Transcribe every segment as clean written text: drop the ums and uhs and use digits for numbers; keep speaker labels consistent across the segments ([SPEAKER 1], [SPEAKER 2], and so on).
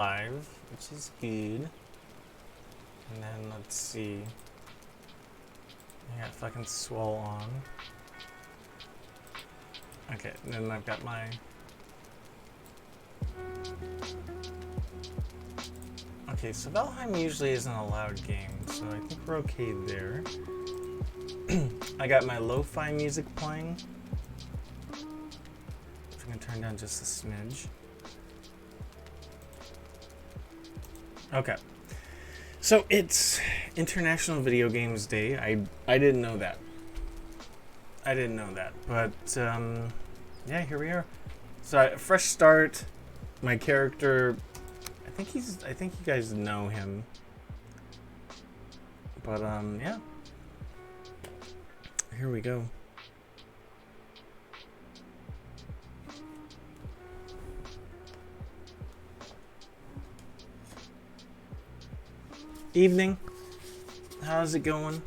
[SPEAKER 1] 5, which is good. And then let's see. I got fucking swole on. Okay, and then I've got my. Okay, so Valheim usually isn't a loud game, so I think we're okay there. I got my lo-fi music playing. I'm gonna turn down just a smidge. Okay. So it's International Video Games Day. I didn't know that. But yeah, here we are. So fresh start. My character, I think you guys know him. But yeah. Here we go. Evening. How's it going?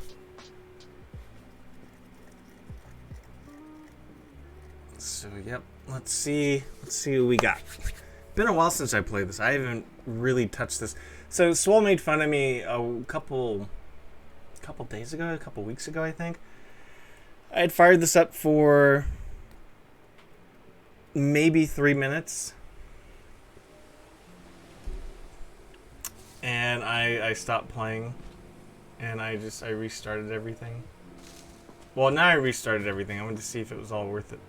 [SPEAKER 1] So yep, let's see what we got. Been a while since I played this. I haven't really touched this. So Swole made fun of me a couple days ago, a couple weeks ago, I think. I had fired this up for maybe 3 minutes. And I stopped playing, and I restarted everything. Well, now I restarted everything. I wanted to see if it was all worth it.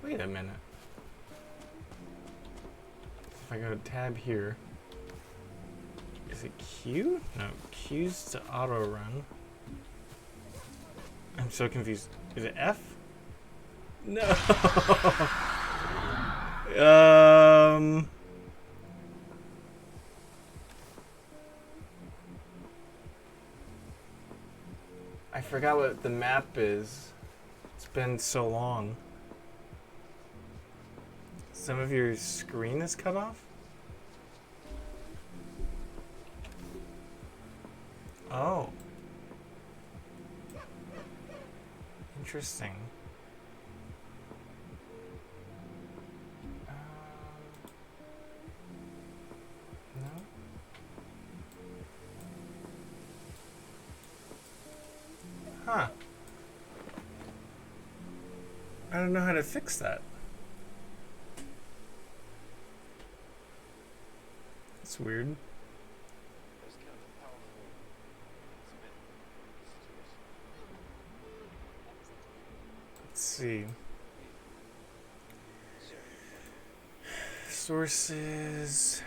[SPEAKER 1] Wait a minute. If I go to tab here, is it Q? No, Q's to auto run. I'm so confused. Is it F? No. I forgot what the map is. It's been so long. Some of your screen is cut off? Oh. Interesting. No? Huh. I don't know how to fix that. That's weird. Let's see. Sources.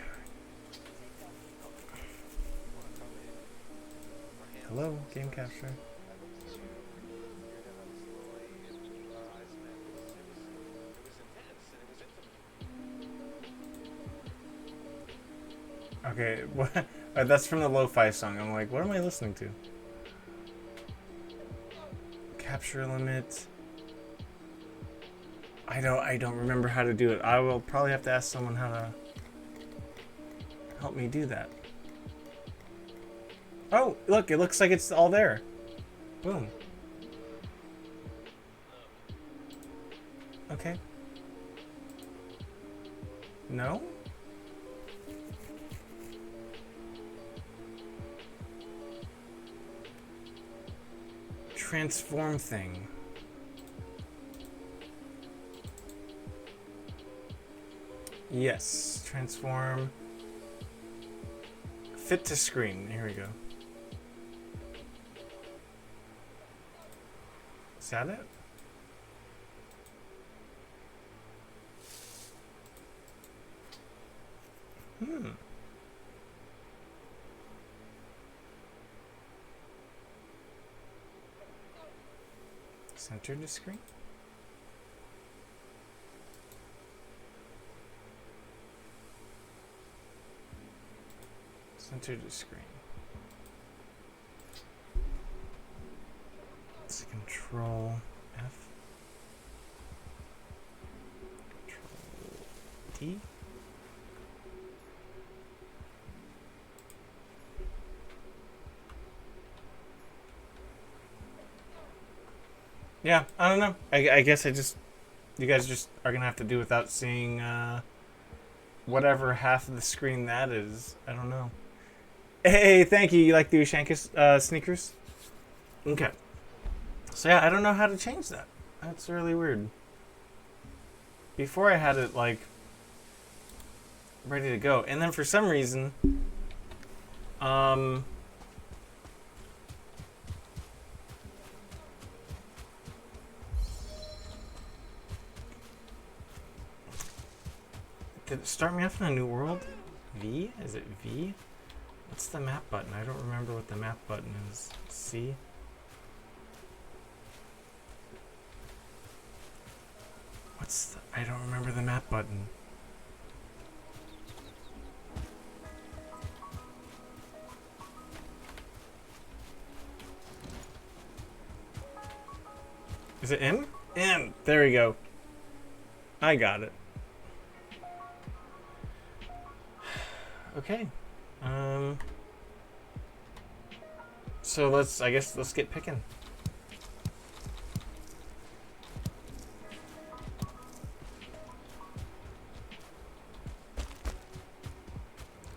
[SPEAKER 1] Hello, game capture. Okay, what? That's from the lo-fi song. I'm like, what am I listening to? Capture limit. I don't remember how to do it. I will probably have to ask someone how to help me do that. Oh, look, it looks like it's all there. Boom. Okay. No? Transform thing. Yes, transform. Fit to screen. Here we go. Is that it? Center to screen. Center to screen. Let's Control F. Control T. Yeah, I don't know. I guess you guys just are gonna have to do without seeing whatever half of the screen that is. I don't know. Hey, thank you. You like the Ushanka sneakers? Okay. So yeah, I don't know how to change that. That's really weird. Before I had it like ready to go, and then for some reason, did it start me off in a new world? V? Is it V? What's the map button? I don't remember what the map button is. C? I don't remember the map button. Is it M? M! There we go. I got it. Okay. So let's get picking.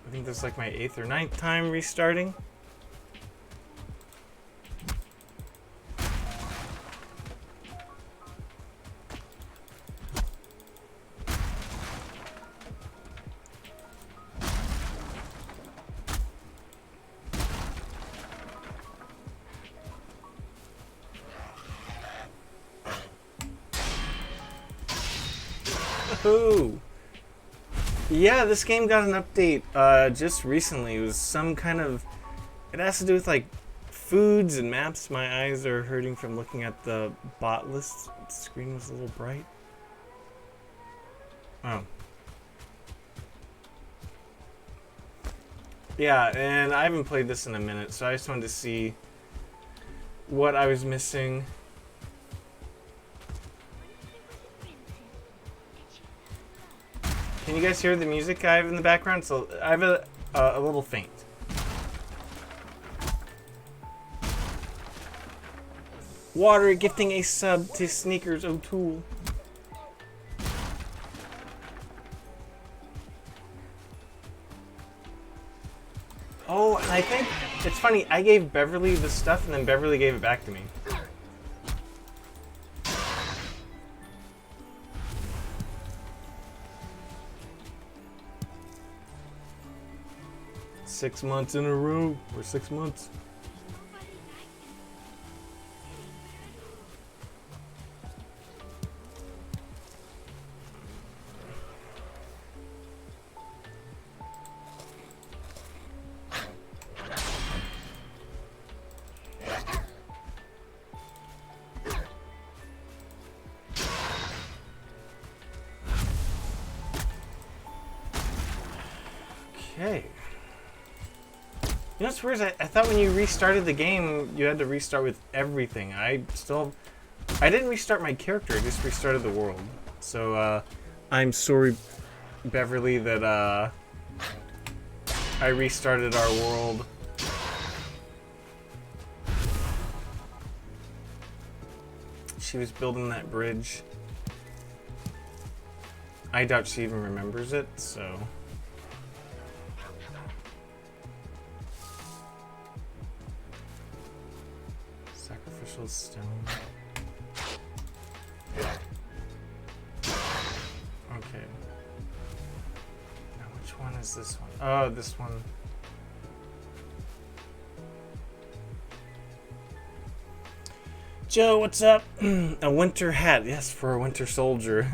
[SPEAKER 1] I think this is like my 8th or 9th time restarting. Woohoo! Yeah, this game got an update just recently. It was some kind of... It has to do with like foods and maps. My eyes are hurting from looking at the bot list. The screen was a little bright. Oh. Yeah, and I haven't played this in a minute, so I just wanted to see what I was missing. Can you guys hear the music I have in the background? So I have a little faint. Water gifting a sub to Sneakers O'Toole. Oh, and I think it's funny. I gave Beverly the stuff, and then Beverly gave it back to me. Six months in a row, or 6 months. Okay. You know what's weird? I thought when you restarted the game, you had to restart with everything. I didn't restart my character, I just restarted the world. So, I'm sorry, Beverly, that, I restarted our world. She was building that bridge. I doubt she even remembers it, so... Sacrificial stone. Okay. Now which one is this one? Oh, this one. Joe, what's up? A winter hat. Yes, for a winter soldier.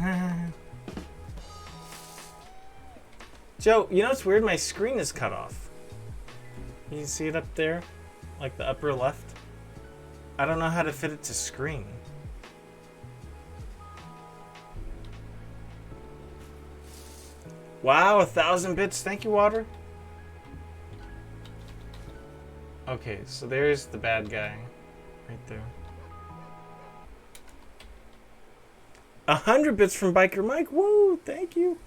[SPEAKER 1] Joe, you know what's weird? My screen is cut off. You see it up there? Like the upper left? I don't know how to fit it to screen. Wow, 1,000 bits. Thank you, Water. Okay, so there's the bad guy. Right there. 100 bits from Biker Mike. Woo, thank you.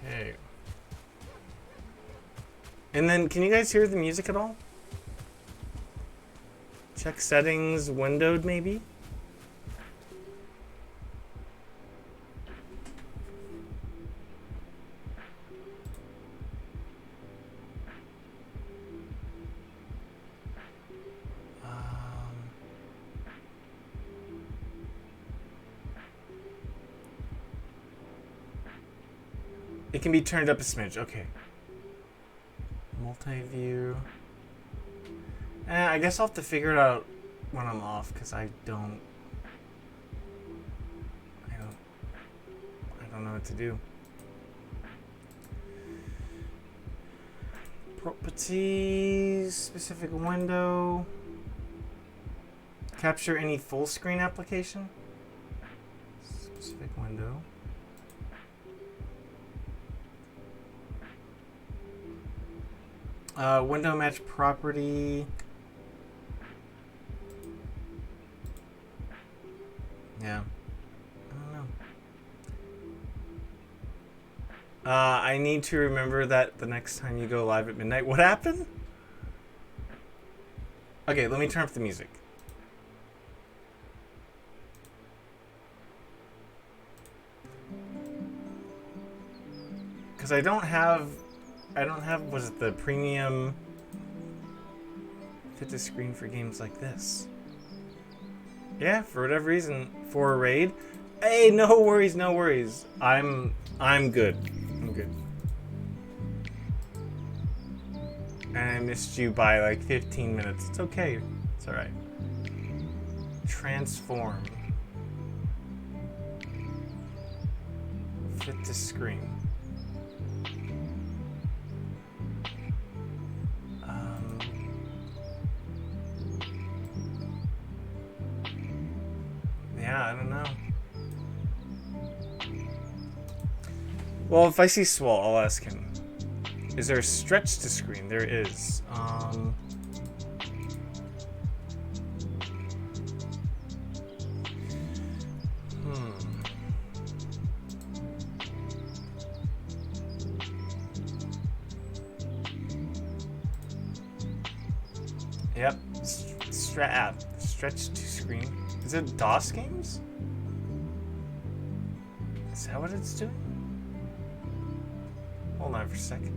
[SPEAKER 1] Okay. And then, can you guys hear the music at all? Check settings, windowed maybe? It can be turned up a smidge. Okay. Multi-view. I guess I'll have to figure it out when I'm off, because I don't know what to do. Properties, specific window. Capture any full screen application. Specific window. Window match property. Yeah. I don't know. I need to remember that the next time you go live at midnight. What happened? Okay, let me turn up the music. Because I don't have, was it the premium fit to screen for games like this? Yeah, for whatever reason, for a raid. Hey, no worries, no worries. I'm good. I'm good. And I missed you by like 15 minutes. It's okay. It's alright. Transform. Fit to screen. Yeah, I don't know. Well, if I see Swall, I'll ask him. Is there a stretch to screen? There is. Yep. Stretch to screen. Is it DOS games? Is that what it's doing? Hold on for a second.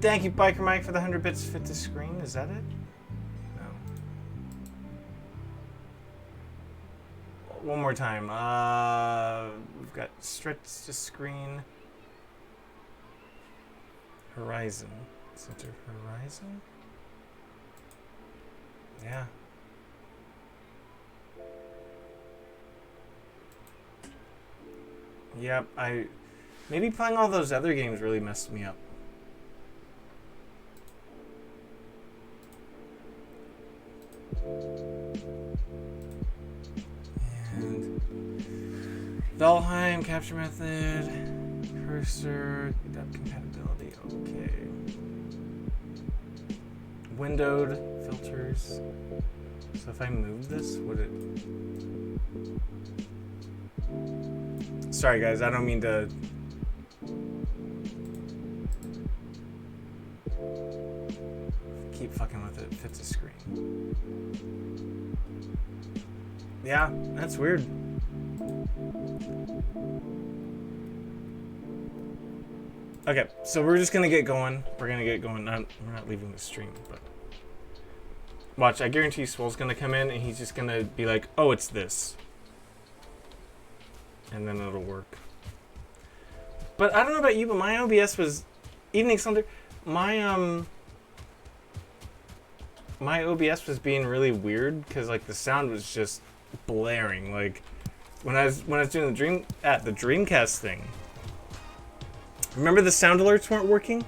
[SPEAKER 1] Thank you, Biker Mike, for the 100 bits fit to screen. Is that it? No. One more time. We've got stretch to screen. Horizon. Center horizon? Yeah. Yep, maybe playing all those other games really messed me up. And Valheim capture method, cursor, depth compatibility, okay. Windowed filters. So if I move this, would it? Sorry guys, I don't mean to keep fucking with it. Fits a screen. Yeah, that's weird. Okay, so we're just gonna get going. We're not leaving the stream, but watch. I guarantee Swole's gonna come in and he's just gonna be like, "Oh, it's this," and then it'll work. But I don't know about you, but my OBS was Evening Thunder. My OBS was being really weird because like the sound was just blaring. Like when I was doing the Dreamcast thing. Remember the sound alerts weren't working?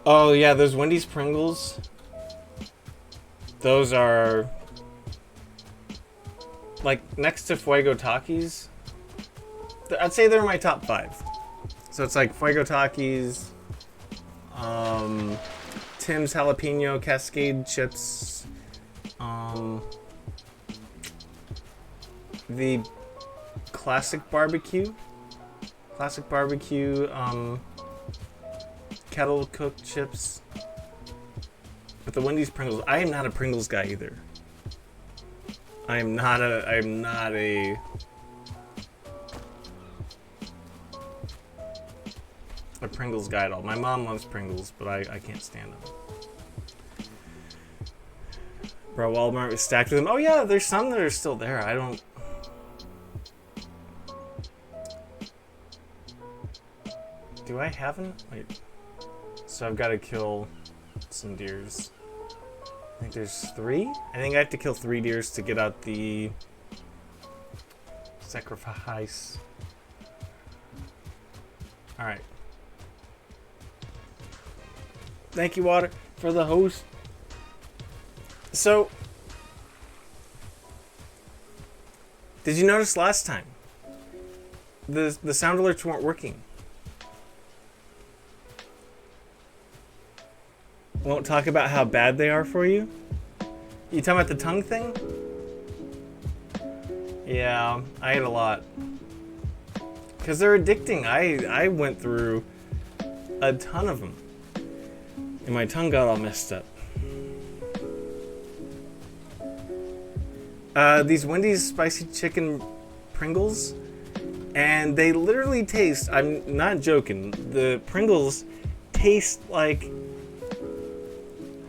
[SPEAKER 1] Oh yeah, those Wendy's Pringles. Those are like next to Fuego Takis. I'd say they're my top 5. So it's like Fuego Takis, Tim's Jalapeno Cascade Chips, the Classic Barbecue, kettle cooked chips. But the Wendy's Pringles, I am not a Pringles guy either. I am not a Pringles guy at all. My mom loves Pringles, but I can't stand them. Bro, Walmart was stacked with them. Oh yeah, there's some that are still there. I don't... Do I have them? Wait. So I've got to kill some deers. I think there's 3? I think I have to kill 3 deers to get out the sacrifice. Alright. Thank you, Water, for the host. So, did you notice last time the sound alerts weren't working? Won't talk about how bad they are for you? You talking about the tongue thing? Yeah, I ate a lot. Because they're addicting. I went through a ton of them. And my tongue got all messed up. These Wendy's spicy chicken Pringles, and they literally taste, I'm not joking, the Pringles taste like,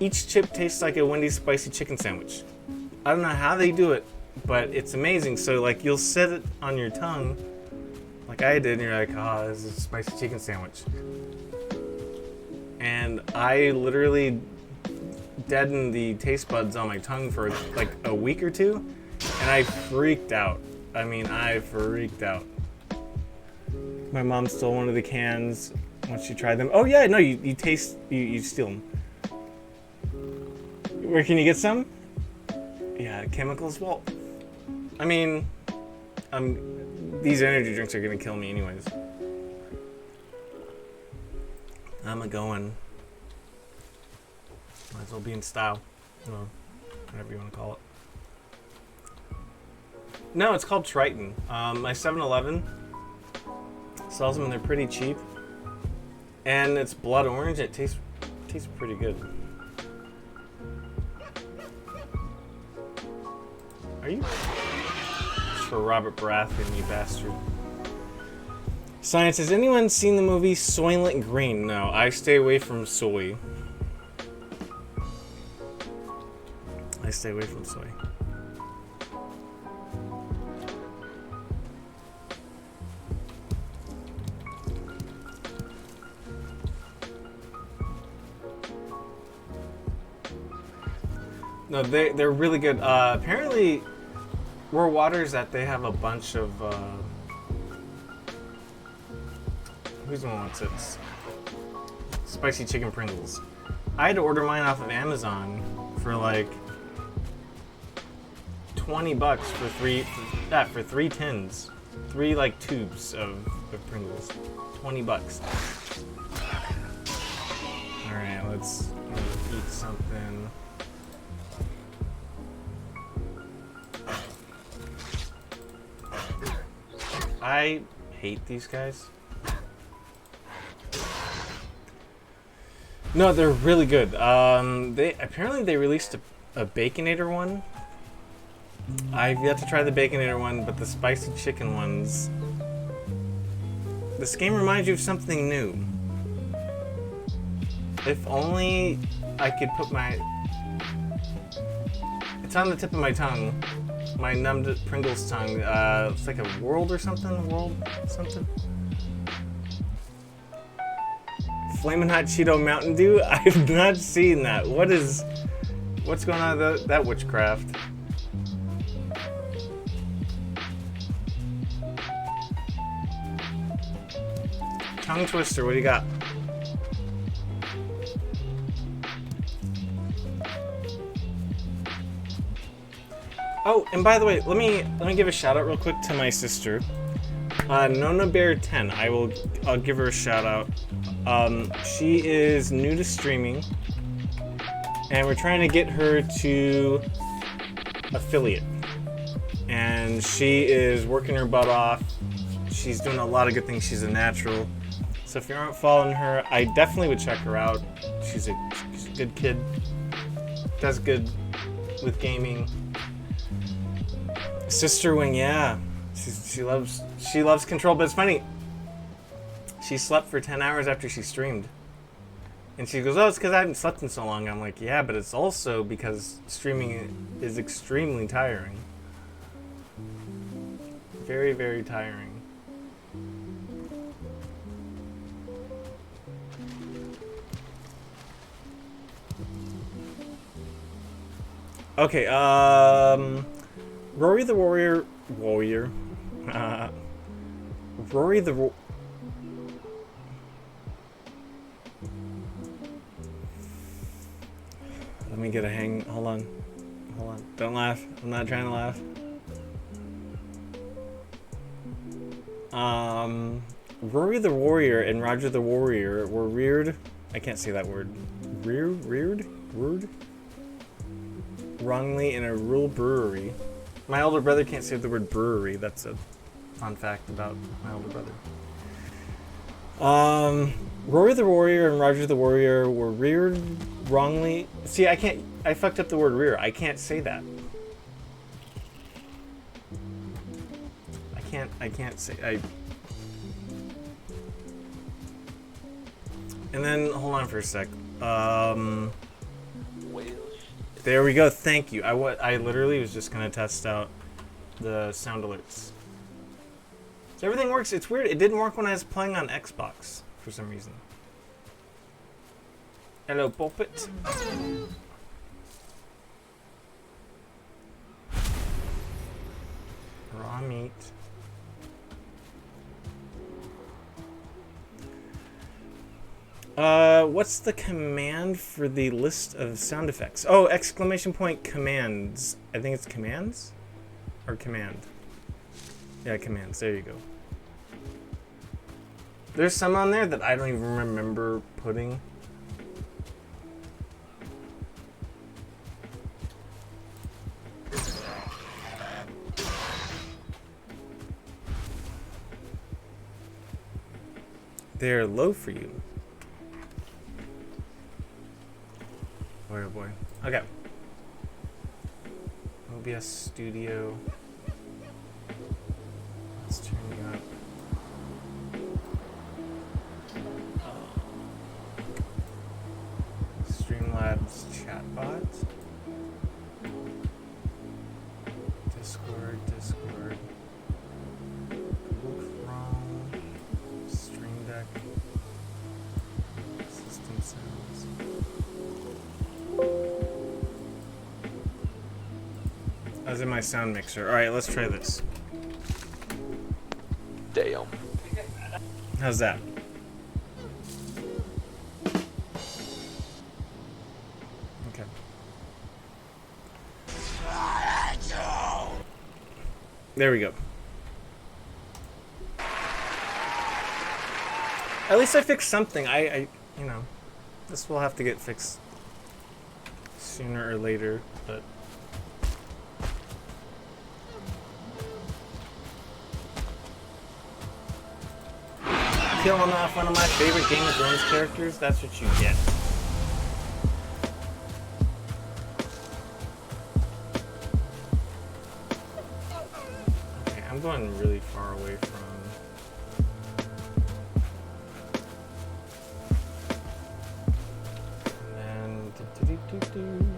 [SPEAKER 1] each chip tastes like a Wendy's spicy chicken sandwich. I don't know how they do it, but it's amazing. So like you'll set it on your tongue, like I did, and you're like, oh, this is a spicy chicken sandwich. And I literally deadened the taste buds on my tongue for like a week or two, and I freaked out. I mean, I freaked out. My mom stole one of the cans once she tried them. Oh yeah, no, you taste, you steal them. Where can you get some? Yeah, chemicals. Well, I mean, these energy drinks are gonna kill me anyways. I'm a-going. Might as well be in style. Or whatever you want to call it. No, it's called Triton. My 7-Eleven sells them and they're pretty cheap. And it's blood orange. It tastes pretty good. Are you? It's for Robert Baratheon, you bastard. Science, has anyone seen the movie Soylent Green? No, I stay away from soy. I stay away from soy. No, they're really good. Apparently, Roar Waters that they have a bunch of. Who's the one wants it? Spicy chicken Pringles. I had to order mine off of Amazon for like $20 for 3 tins, 3 like tubes of Pringles. $20. All right, let's eat something. I hate these guys. No, they're really good. They released a Baconator one. I've yet to try the Baconator one, but the spicy chicken ones. This game reminds you of something new. If only I could put my. It's on the tip of my tongue. My numbed Pringles tongue. It's like a world or something. World something. Flamin' Hot Cheeto Mountain Dew? I've not seen that. What's going on with that witchcraft? Tongue twister, what do you got? Oh, and by the way, let me give a shout out real quick to my sister. Nona Bear 10. I'll give her a shout out. She is new to streaming, and we're trying to get her to affiliate. And she is working her butt off. She's doing a lot of good things. She's a natural. So if you aren't following her, I definitely would check her out. She's a good kid. does good with gaming. Sister Wing, yeah. She loves Control, but it's funny. She slept for 10 hours after she streamed. And she goes, oh, it's because I haven't slept in so long. I'm like, yeah, but it's also because streaming is extremely tiring. Very, very tiring. Okay, Rory the Warrior... Rory the... Let me get a hang. Hold on. Don't laugh. I'm not trying to laugh. Rory the Warrior and Roger the Warrior were reared... I can't say that word. Reared? Wrongly in a rural brewery. My older brother can't say the word brewery. That's a fun fact about my older brother. Rory the Warrior and Roger the Warrior were reared wrongly. See, I fucked up the word rear. I can't say that. I can't say. And then, hold on for a sec. There we go. Thank you. I literally was just gonna test out the sound alerts. So everything works. It's weird. It didn't work when I was playing on Xbox for some reason. Hello, Pulpit. Raw meat. What's the command for the list of sound effects? Oh, exclamation point commands. I think it's commands? Or command. Yeah, commands. There you go. There's some on there that I don't even remember putting. They're low for you. Boy, oh boy. Okay. OBS Studio. Let's turn you up. Streamlabs chatbot. Discord. Google Chrome. Stream Deck. System sounds. I was in my sound mixer. Alright, let's try this.
[SPEAKER 2] Damn.
[SPEAKER 1] How's that? Okay. There we go. At least I fixed something. I you know, this will have to get fixed sooner or later, but killing off one of my favorite Game of Thrones characters, that's what you get. Okay, I'm going really far away from... And then...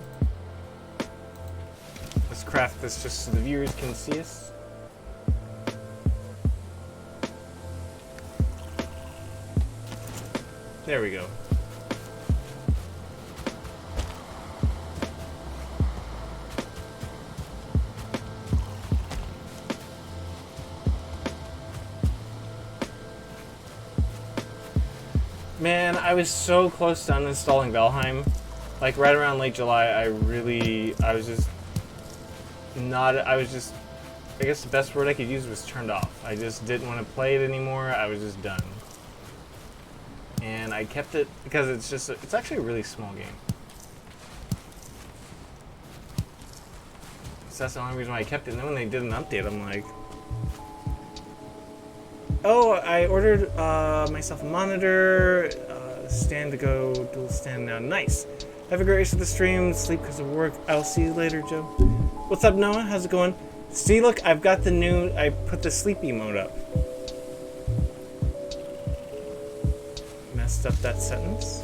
[SPEAKER 1] Let's craft this just so the viewers can see us. There we go. Man, I was so close to uninstalling Valheim. Like right around late July, I was just, I guess the best word I could use was turned off. I just didn't want to play it anymore. I was just done. And I kept it because it's actually a really small game. So that's the only reason why I kept it. And then when they did an update, I'm like, oh, I ordered myself a monitor, stand to go, dual stand now. Nice. Have a great rest of the stream. Sleep because of work. I'll see you later, Joe. What's up, Noah? How's it going? See, look, I've got the new... I put the sleepy mode up. Messed up that sentence.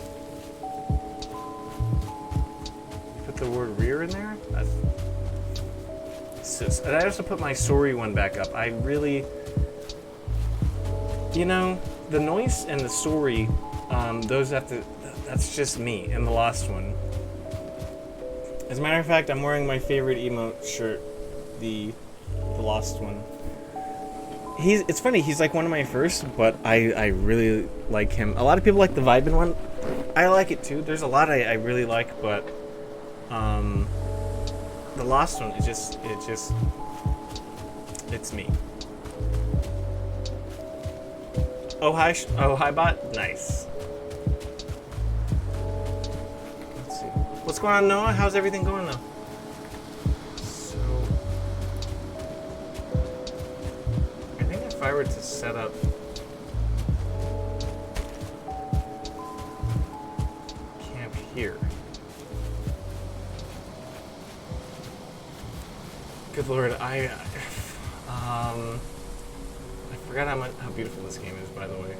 [SPEAKER 1] Put the word rear in there? And I also put my story one back up. I really... You know, the noise and the story, those have to... That's just me and the lost one. As a matter of fact, I'm wearing my favorite emote shirt, the lost one. It's funny, he's like one of my first, but I really like him. A lot of people like the Vibin one. I like it too. There's a lot I really like, but the lost one, it's me. Oh hi bot, nice. Let's see. What's going on, Noah? How's everything going though? So, I think if I were to set up camp here. Good lord, I forgot how beautiful this game is, by the way.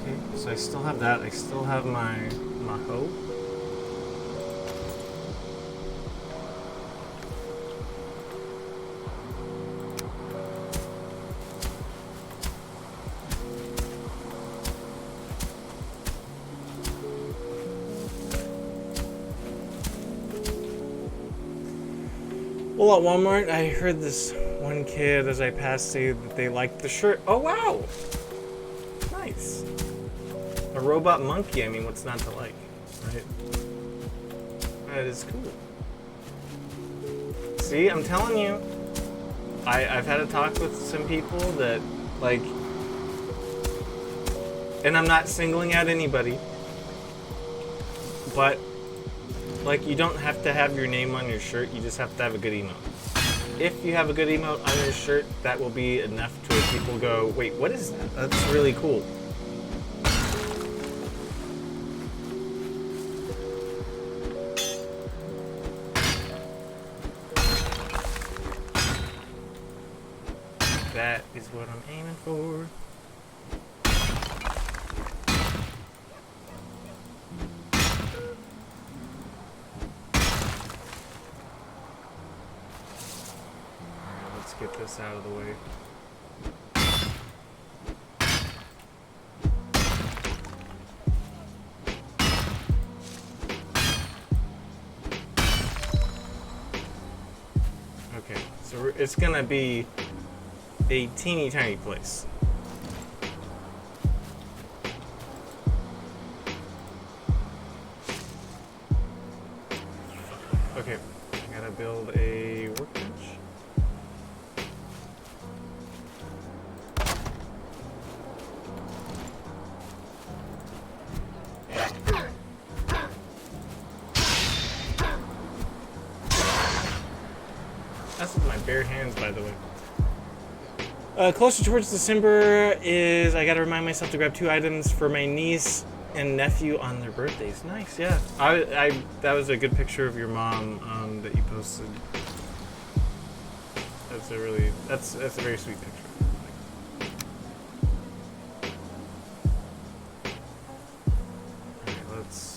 [SPEAKER 1] Okay, so I still have that. I still have my hoe. Well, at Walmart, I heard this one kid as I passed say that they liked the shirt. Oh, wow! Nice. A robot monkey, I mean, what's not to like, right? That is cool. See, I'm telling you, I've had a talk with some people that, like, and I'm not singling out anybody, but like, you don't have to have your name on your shirt, you just have to have a good emote. If you have a good emote on your shirt, that will be enough to where people go, wait, what is that? That's really cool. That is what I'm aiming for. Get this out of the way. Okay, so it's gonna be a teeny tiny place. Okay, I gotta build a workbench. That's with my bare hands, by the way. Closer towards December is I gotta remind myself to grab 2 items for my niece and nephew on their birthdays. Nice, yeah. That was a good picture of your mom that you posted. That's a very sweet picture. Alright, let's.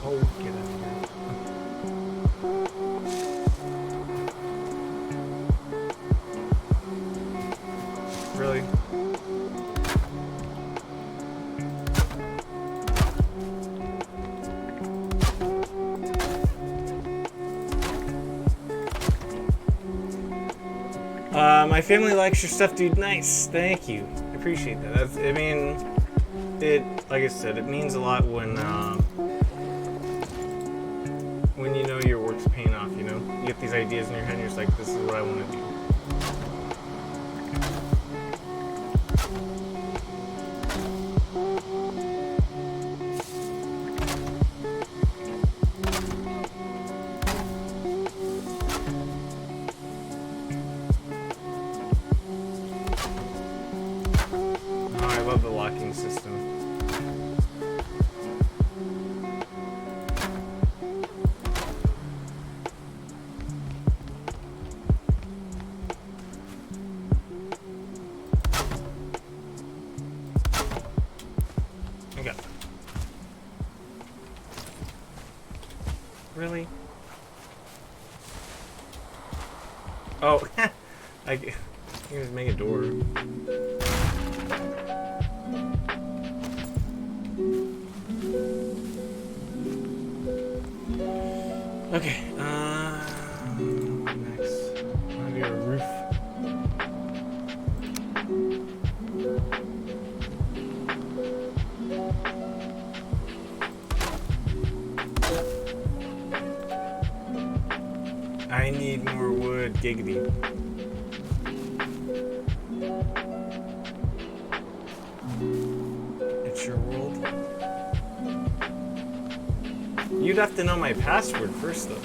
[SPEAKER 1] Oh, get in here. Really? My family likes your stuff, dude. Nice. Thank you. I appreciate that. I mean, like I said, it means a lot when you know your work's paying off. You know, you get these ideas in your head, and you're just like, this is what I want to do. I love the locking system. Okay. Really? Oh, I can just make a door. Okay, next. I'm gonna do a roof. I need more wood, giggity. It's your world. You'd have to know my password first, though.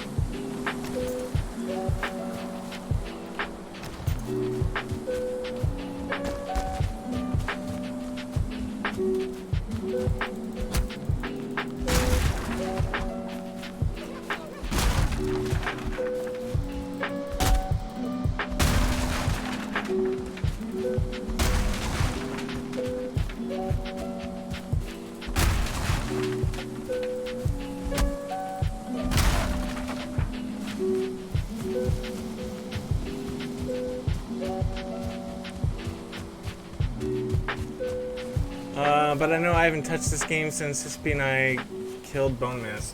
[SPEAKER 1] But I know I haven't touched this game since Hispy and I killed Bone Mass.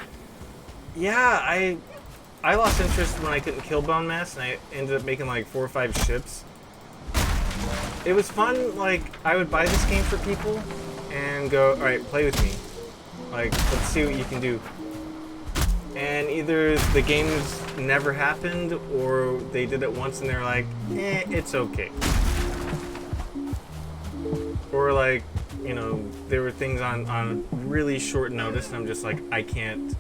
[SPEAKER 1] Yeah, I lost interest when I couldn't kill Bone Mass, and I ended up making like 4 or 5 ships. It was fun. Like, I would buy this game for people and go, all right, play with me. Like, let's see what you can do. And either the games never happened, or they did it once and they're like, it's okay. Or like, you know, there were things on really short notice, and I'm just like, I can't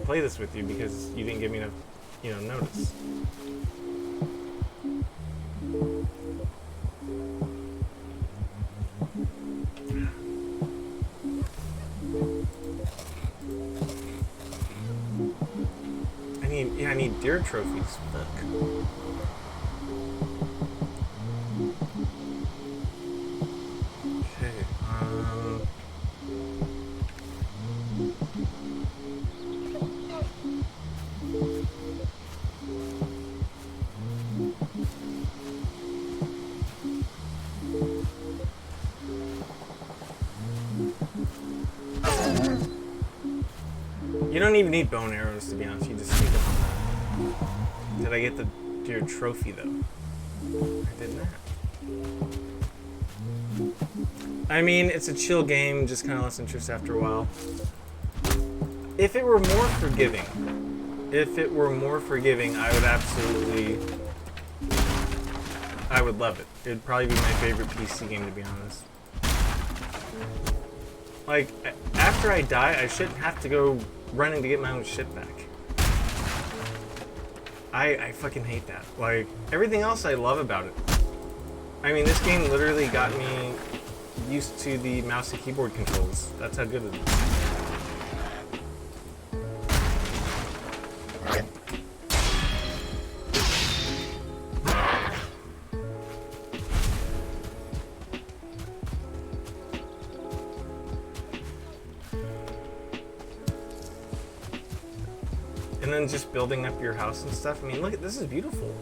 [SPEAKER 1] play this with you because you didn't give me enough, you know, notice. I need deer trophies. Fuck. You don't even need bone arrows, to be honest. You just need them. Did I get the deer trophy, though? I did not. I mean, it's a chill game, just kind of lost interest after a while. If it were more forgiving, I would absolutely... I would love it. It would probably be my favorite PC game, to be honest. Like, after I die, I shouldn't have to go running to get my own shit back. I fucking hate that. Like, everything else I love about it. I mean, this game literally got me used to the mouse and keyboard controls. That's how good it is. And then just building up your house and stuff. I mean, look at this, is beautiful.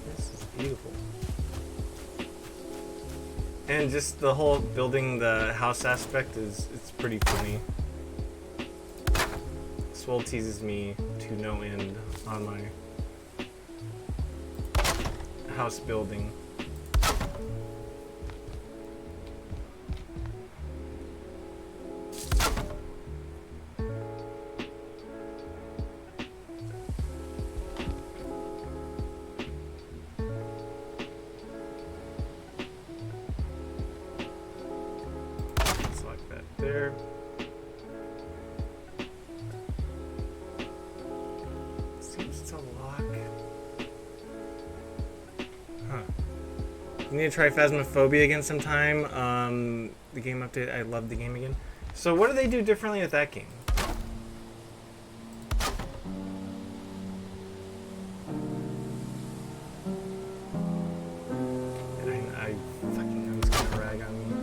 [SPEAKER 1] This is beautiful. And just the whole building the house aspect it's pretty funny. Swole teases me to no end on my house building. That's a lock. Huh. You need to try Phasmophobia again sometime. The game update. I love the game again. So what do they do differently with that game? I fucking know he's gonna rag on me.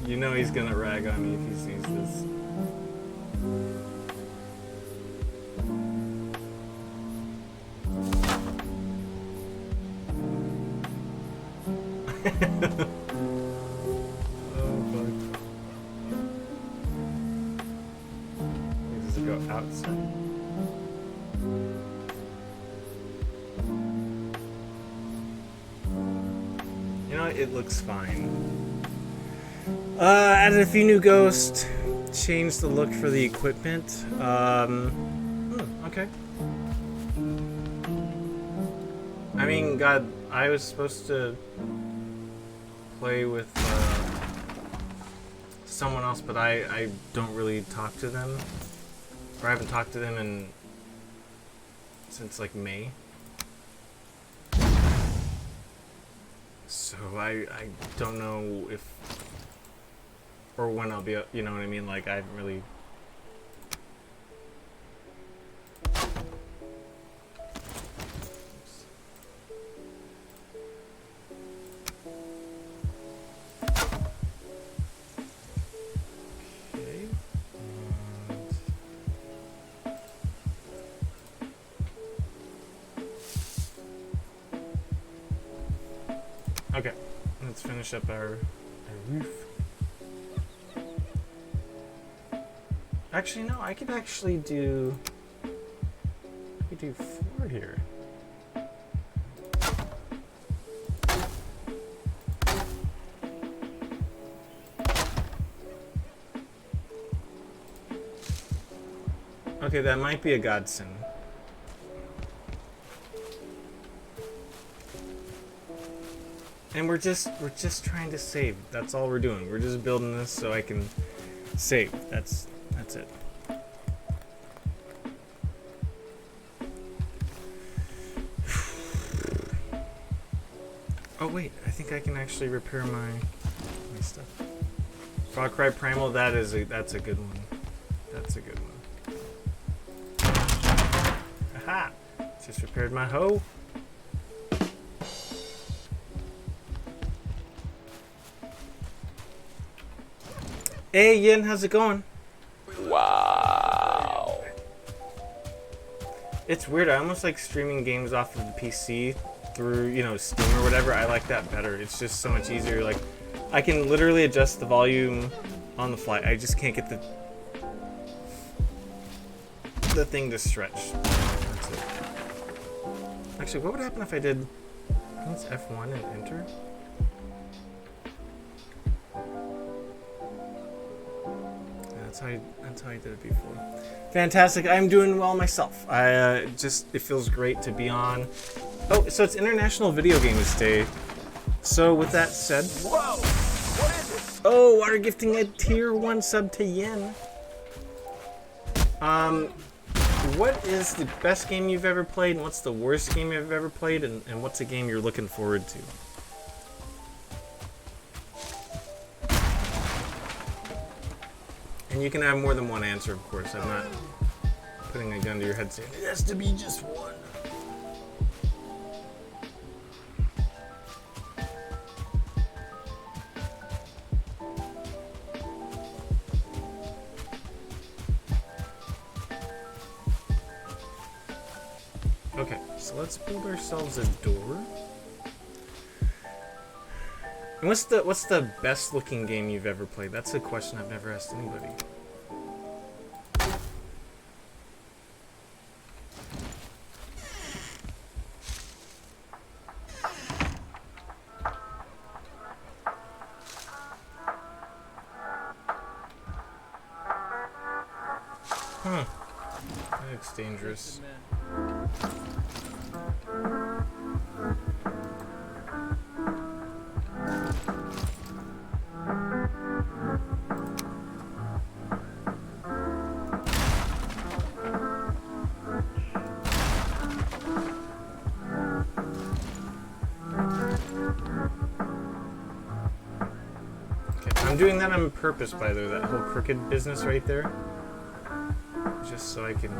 [SPEAKER 1] You know he's gonna rag on me if he sees this. Oh fuck. Does it go outside? You know, it looks fine. Added a few new ghosts. Changed the look for the equipment. Okay. I mean, God, I was supposed to play with someone else, but I don't really talk to them. Or I haven't talked to them since like May. So I don't know if or when I'll be, you know what I mean? Like I haven't really. Okay, let's finish up our roof. Actually, no, I could actually do 4 here. Okay, that might be a godsend. And we're just trying to save. That's all we're doing. We're just building this so I can save. That's it. Oh wait, I think I can actually repair my stuff. Far Cry Primal, that's a good one. That's a good one. Aha! Just repaired my hoe. Hey Yin, how's it going?
[SPEAKER 2] Wow.
[SPEAKER 1] It's weird. I almost like streaming games off of the PC through, you know, Steam or whatever. I like that better. It's just so much easier. Like, I can literally adjust the volume on the fly. I just can't get the thing to stretch. That's it. Actually, what would happen if I did? I think it's F1 and enter. That's how I did it before. Fantastic. I'm doing well myself. It feels great to be on. Oh, so it's International Video Games Day. So with that said,
[SPEAKER 2] Whoa! What is it?
[SPEAKER 1] oh, water gifting a tier 1 sub to Yin. What is the best game you've ever played, and what's the worst game you've ever played, and what's a game you're looking forward to? And you can have more than one answer, of course. I'm not putting a gun to your head saying it has to be just one. Okay, so let's build ourselves a door. And what's the best looking game you've ever played? That's a question I've never asked anybody. Huh. That looks dangerous. I'm doing that on purpose, by the way, that whole crooked business right there. Just so I can...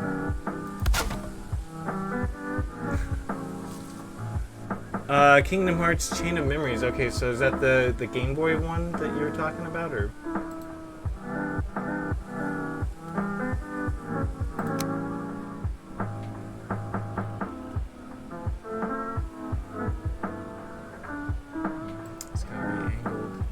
[SPEAKER 1] Kingdom Hearts Chain of Memories. Okay, so is that the Game Boy one that you were talking about, or...? It's gotta be angled.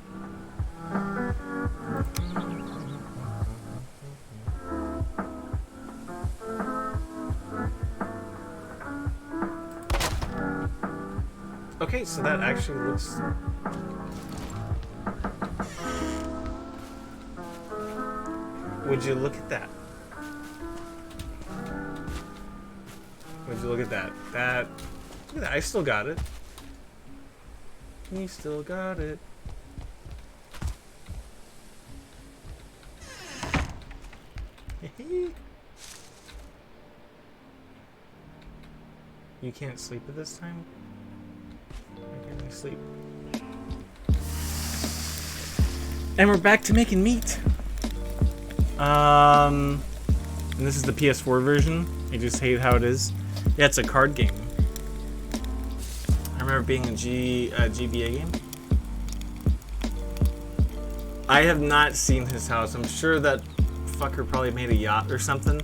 [SPEAKER 1] Okay, so that actually looks... Would you look at that? Would you look at that? Look at that, I still got it. You still got it. You can't sleep at this time? Why can't I sleep? And we're back to making meat. And this is the PS4 version. I just hate how it is. Yeah, it's a card game. I remember being a GBA game. I have not seen his house. I'm sure that fucker probably made a yacht or something.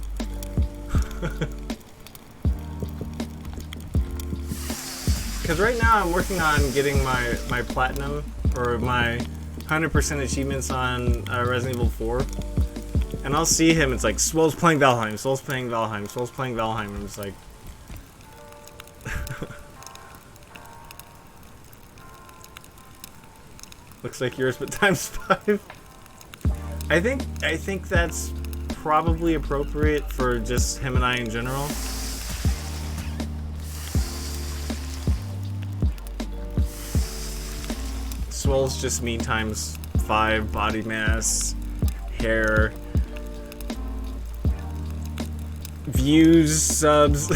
[SPEAKER 1] Because right now I'm working on getting my platinum or my 100% achievements on Resident Evil 4. And I'll see him, it's like, Swole's playing Valheim, Swole's playing Valheim, Swole's playing Valheim, and I'm just like... Looks like yours, but times 5. I think that's probably appropriate for just him and I in general. Swole's just me times 5 body mass, hair, views, subs.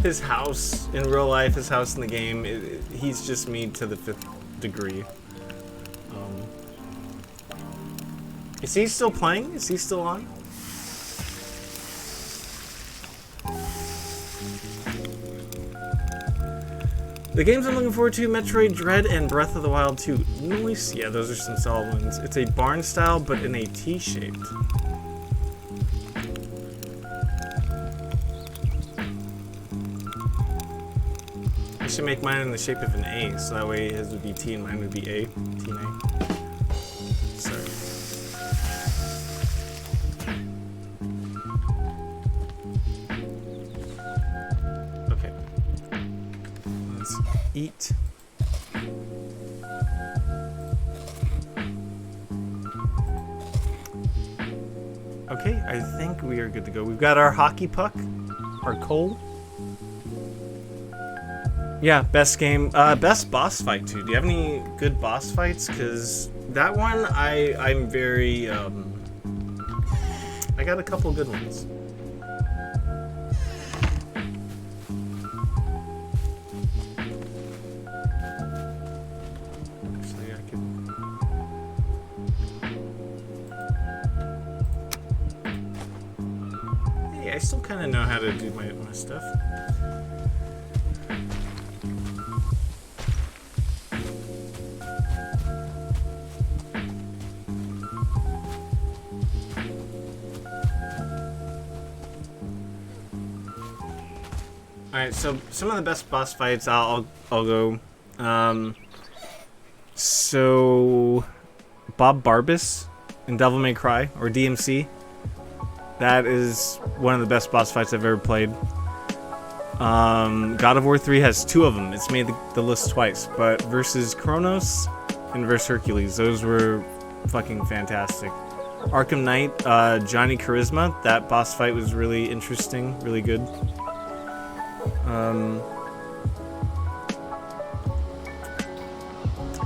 [SPEAKER 1] His house in real life, his house in the game, he's just me to the 5th degree. Is he still playing? Is he still on? The games I'm looking forward to, Metroid Dread and Breath of the Wild 2. Nice. Yeah, those are some solid ones. It's a barn style, but in a T-shaped. I should make mine in the shape of an A, so that way his would be T and mine would be A. T and A. Sorry. Okay. Let's eat. Okay, I think we are good to go. We've got our hockey puck, our coal. Yeah, best game, best boss fight too. Do you have any good boss fights? Cause that one, I'm very, I got a couple good ones. Actually, I could. Hey, I still kind of know how to do my stuff. Alright, so some of the best boss fights, I'll go. So Bob Barbas in Devil May Cry, or DMC. That is one of the best boss fights I've ever played. God of War 3 has 2 of them. It's made the list twice, but versus Kronos and versus Hercules, those were fucking fantastic. Arkham Knight, Johnny Charisma. That boss fight was really interesting, really good.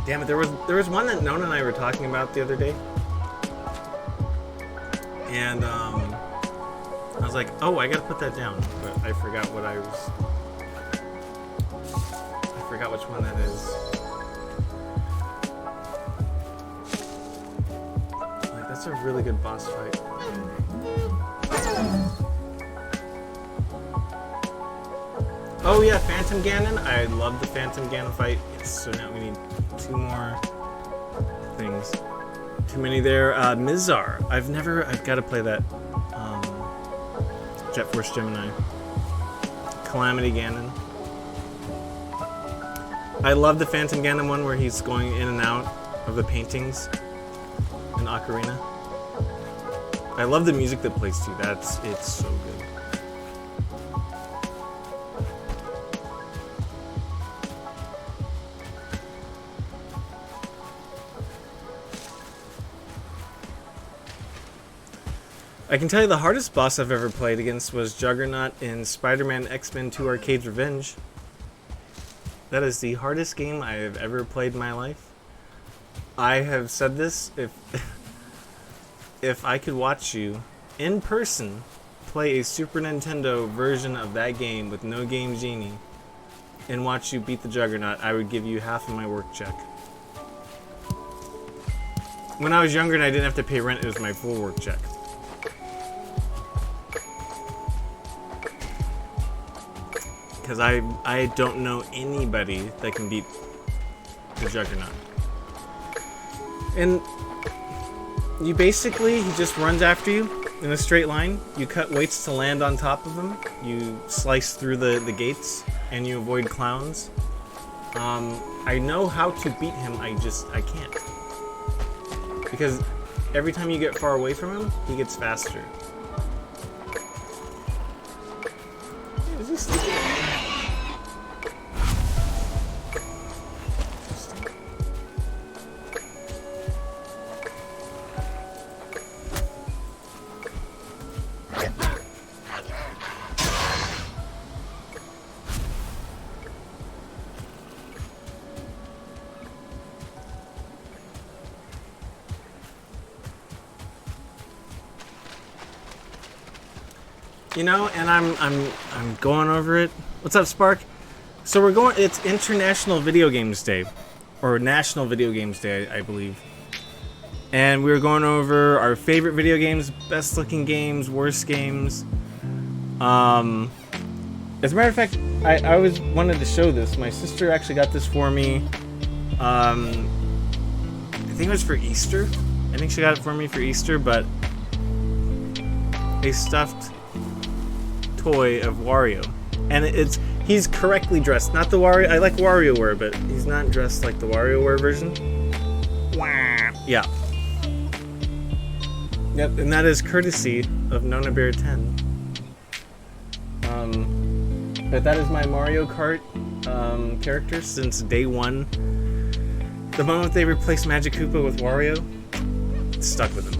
[SPEAKER 1] Damn it, there was one that Nona and I were talking about the other day. And I was like, oh, I gotta put that down, but I forgot what I forgot which one that is. Like, that's a really good boss fight. Oh yeah, Phantom Ganon. I love the Phantom Ganon fight. Yes, so now we need 2 more things. Too many there. Mizar. I've got to play that. Jet Force Gemini. Calamity Ganon. I love the Phantom Ganon one where he's going in and out of the paintings in Ocarina. I love the music that plays too. It's so good. I can tell you the hardest boss I've ever played against was Juggernaut in Spider-Man X-Men 2 Arcade's Revenge. That is the hardest game I have ever played in my life. I have said this, if I could watch you in person play a Super Nintendo version of that game with no Game Genie and watch you beat the Juggernaut, I would give you half of my work check. When I was younger and I didn't have to pay rent, it was my full work check. Because I don't know anybody that can beat the Juggernaut. And you basically, he just runs after you in a straight line. You cut weights to land on top of him. You slice through the gates, and you avoid clowns. I know how to beat him, I can't. Because every time you get far away from him, he gets faster. Hey, is he sleeping? You know, and I'm going over it. What's up, Spark? So we're going. It's International Video Games Day, or National Video Games Day, I believe. And we were going over our favorite video games, best looking games, worst games. As a matter of fact, I always wanted to show this. My sister actually got this for me. I think it was for Easter. I think she got it for me for Easter, but a stuffed toy of Wario, and he's correctly dressed. Not the Wario. I like WarioWare, but he's not dressed like the WarioWare version. Yeah. Yep, and that is courtesy of Nona Bear 10. But that is my Mario Kart character since day one. The moment they replaced Magic Koopa with Wario, it's stuck with him.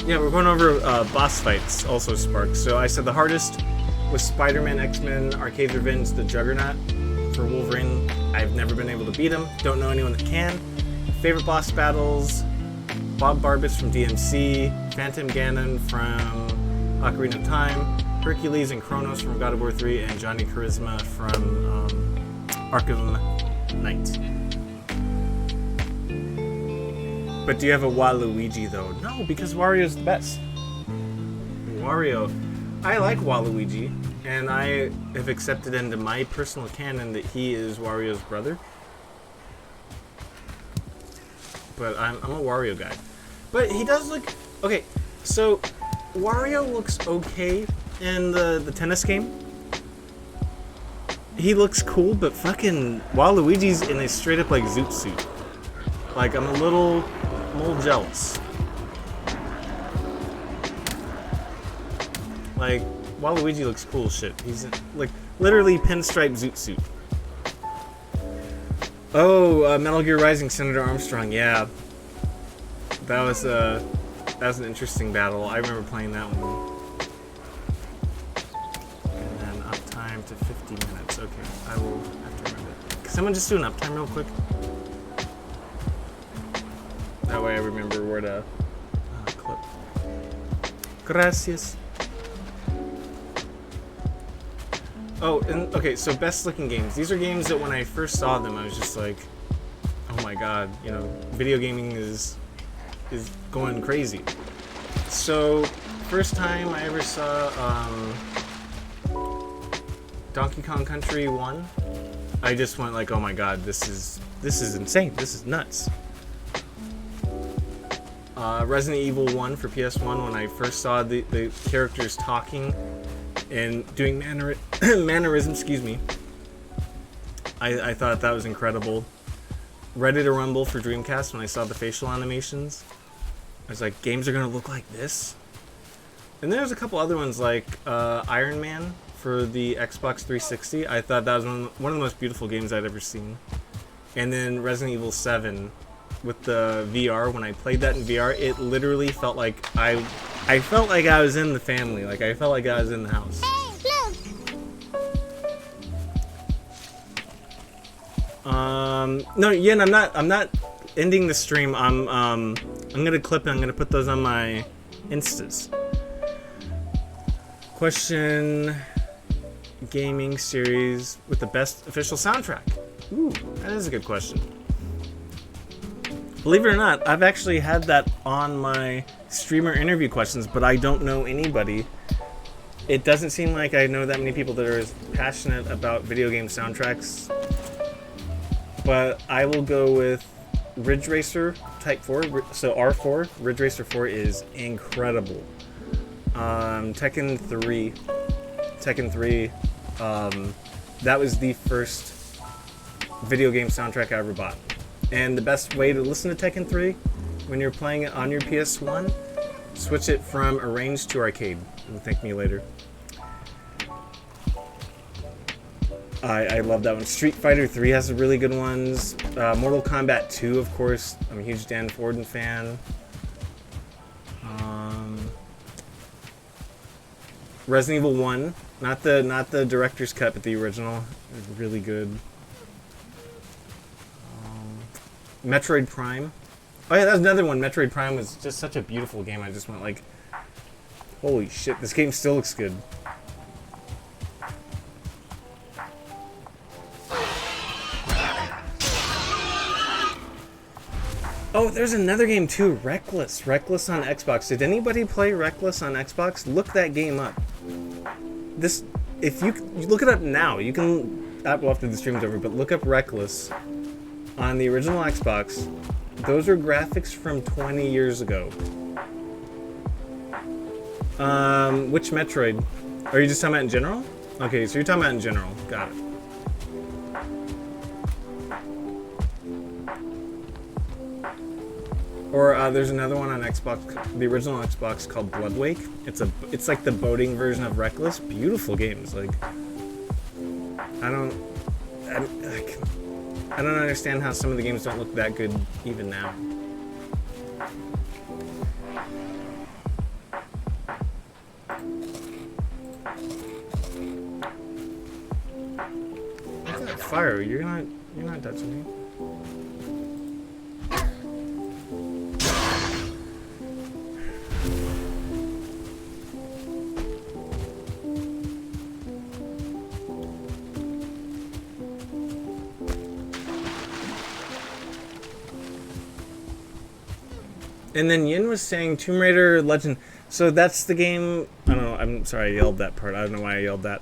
[SPEAKER 1] Yeah, we're going over boss fights, also Spark. So I said the hardest was Spider-Man X-Men Arcade's Revenge, the Juggernaut for Wolverine. I've never been able to beat him. Don't know anyone that can. Favorite boss battles: Bob Barbas from DMC, Phantom Ganon from Ocarina of Time, Hercules and Kronos from God of War 3, and Johnny Charisma from Arkham Knight. But do you have a Waluigi though? No, because Wario's the best. Wario. I like Waluigi, and I have accepted into my personal canon that he is Wario's brother. But I'm a Wario guy. But he does look... Okay, so Wario looks okay in the tennis game. He looks cool, but fucking Waluigi's in a straight up like zoot suit. Like, I'm a little jealous. Like, Waluigi looks cool shit. He's like literally pinstripe zoot suit. Oh, Metal Gear Rising, Senator Armstrong. Yeah, that was an interesting battle. I remember playing that one. And then uptime to 50 minutes. Okay, I will have to remember. Can someone just do an uptime real quick? That way I remember where to clip. Gracias. Oh, and okay, so best looking games. These are games that when I first saw them, I was just like, oh my god, you know, video gaming is going crazy. So, first time I ever saw Donkey Kong Country 1, I just went like, oh my god, this is insane. This is nuts. Resident Evil 1 for PS1, when I first saw the characters talking and doing mannerisms, excuse me, I thought that was incredible. Ready to Rumble for Dreamcast, when I saw the facial animations, I was like, games are gonna look like this? And there's a couple other ones like Iron Man for the Xbox 360. I thought that was one of the most beautiful games I'd ever seen. And then Resident Evil 7 with the VR. When I played that in VR, it literally felt like I felt like I was in the family. Like I felt like I was in the house. No, Yin, I'm not ending the stream. I'm gonna clip and I'm gonna put those on my Instas. Question: gaming series with the best official soundtrack. Ooh, that is a good question. Believe it or not, I've actually had that on my streamer interview questions, but I don't know anybody. It doesn't seem like I know that many people that are as passionate about video game soundtracks. But I will go with Ridge Racer Type 4. So R4, Ridge Racer 4 is incredible. Tekken 3. That was the first video game soundtrack I ever bought. And the best way to listen to Tekken 3 when you're playing it on your PS1, switch it from arranged to arcade. You'll thank me later. I love that one. Street Fighter 3 has some really good ones. Mortal Kombat 2, of course. I'm a huge Dan Forden fan. Resident Evil 1, not the director's cut, but the original, is really good. Metroid Prime. Oh yeah, that's another one. Metroid Prime was just such a beautiful game. I just went like, holy shit, this game still looks good. Oh, there's another game too, Reckless. Reckless on Xbox. Did anybody play Reckless on Xbox? Look that game up. This, if you look it up now, you can, well, after the stream's over, but look up Reckless on the original Xbox. Those are graphics from 20 years ago. Which Metroid? Are you just talking about in general? Okay, so you're talking about in general. Got it. Or there's another one on Xbox, the original Xbox, called Bloodwake. It's like the boating version of Reckless. Beautiful games. Like, I don't understand how some of the games don't look that good even now. Look at that fire. You're not touching me. And then Yin was saying Tomb Raider Legend. So that's the game. I don't know. I'm sorry I yelled that part. I don't know why I yelled that.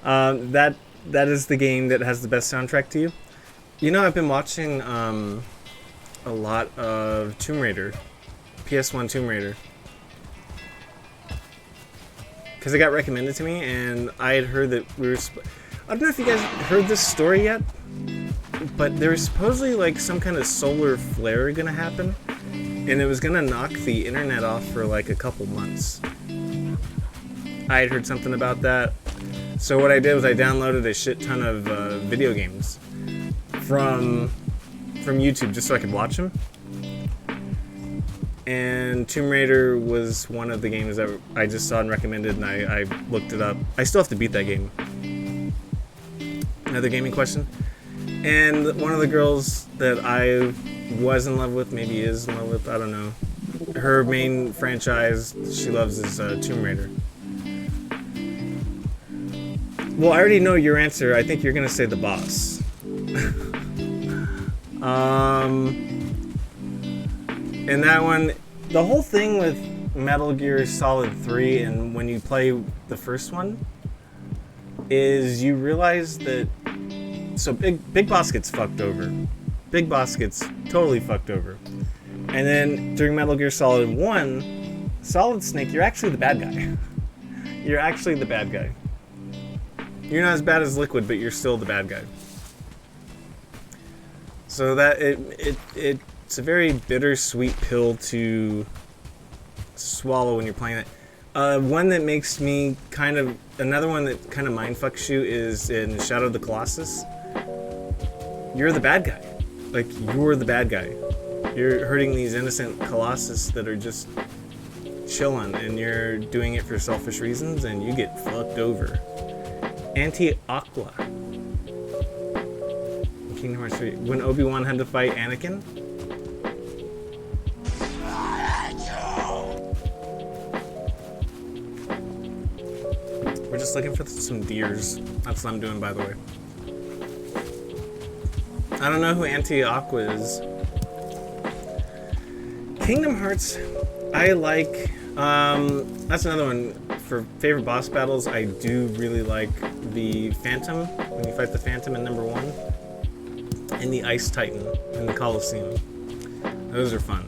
[SPEAKER 1] That is the game that has the best soundtrack to you. You know, I've been watching a lot of Tomb Raider, PS1 Tomb Raider, because it got recommended to me, and I had heard that we were. I don't know if you guys heard this story yet, but there was supposedly like some kind of solar flare gonna happen. And it was gonna knock the internet off for like a couple months. I had heard something about that. So what I did was I downloaded a shit ton of video games from YouTube just so I could watch them. And Tomb Raider was one of the games that I just saw and recommended, and I looked it up. I still have to beat that game. Another gaming question. And one of the girls that I was in love with, maybe is in love with, I don't know. Her main franchise she loves is Tomb Raider. Well, I already know your answer. I think you're gonna say the boss. And that one, the whole thing with Metal Gear Solid 3 and when you play the first one is you realize that so Big Boss gets fucked over. Big Boss gets totally fucked over. And then during Metal Gear Solid 1, Solid Snake, you're actually the bad guy. You're actually the bad guy. You're not as bad as Liquid, but you're still the bad guy. So that it's a very bittersweet pill to swallow when you're playing it. One that makes me another one that kind of mindfucks you is in Shadow of the Colossus. You're the bad guy. Like, you're the bad guy. You're hurting these innocent Colossus that are just chilling, and you're doing it for selfish reasons, and you get fucked over. Anti-Aqua. Kingdom Hearts 3. When Obi-Wan had to fight Anakin. We're just looking for some deers. That's what I'm doing, by the way. I don't know who Anti-Aqua is. Kingdom Hearts, I like. That's another one. For favorite boss battles, I do really like the Phantom, when you fight the Phantom in number 1, and the Ice Titan in the Colosseum. Those are fun.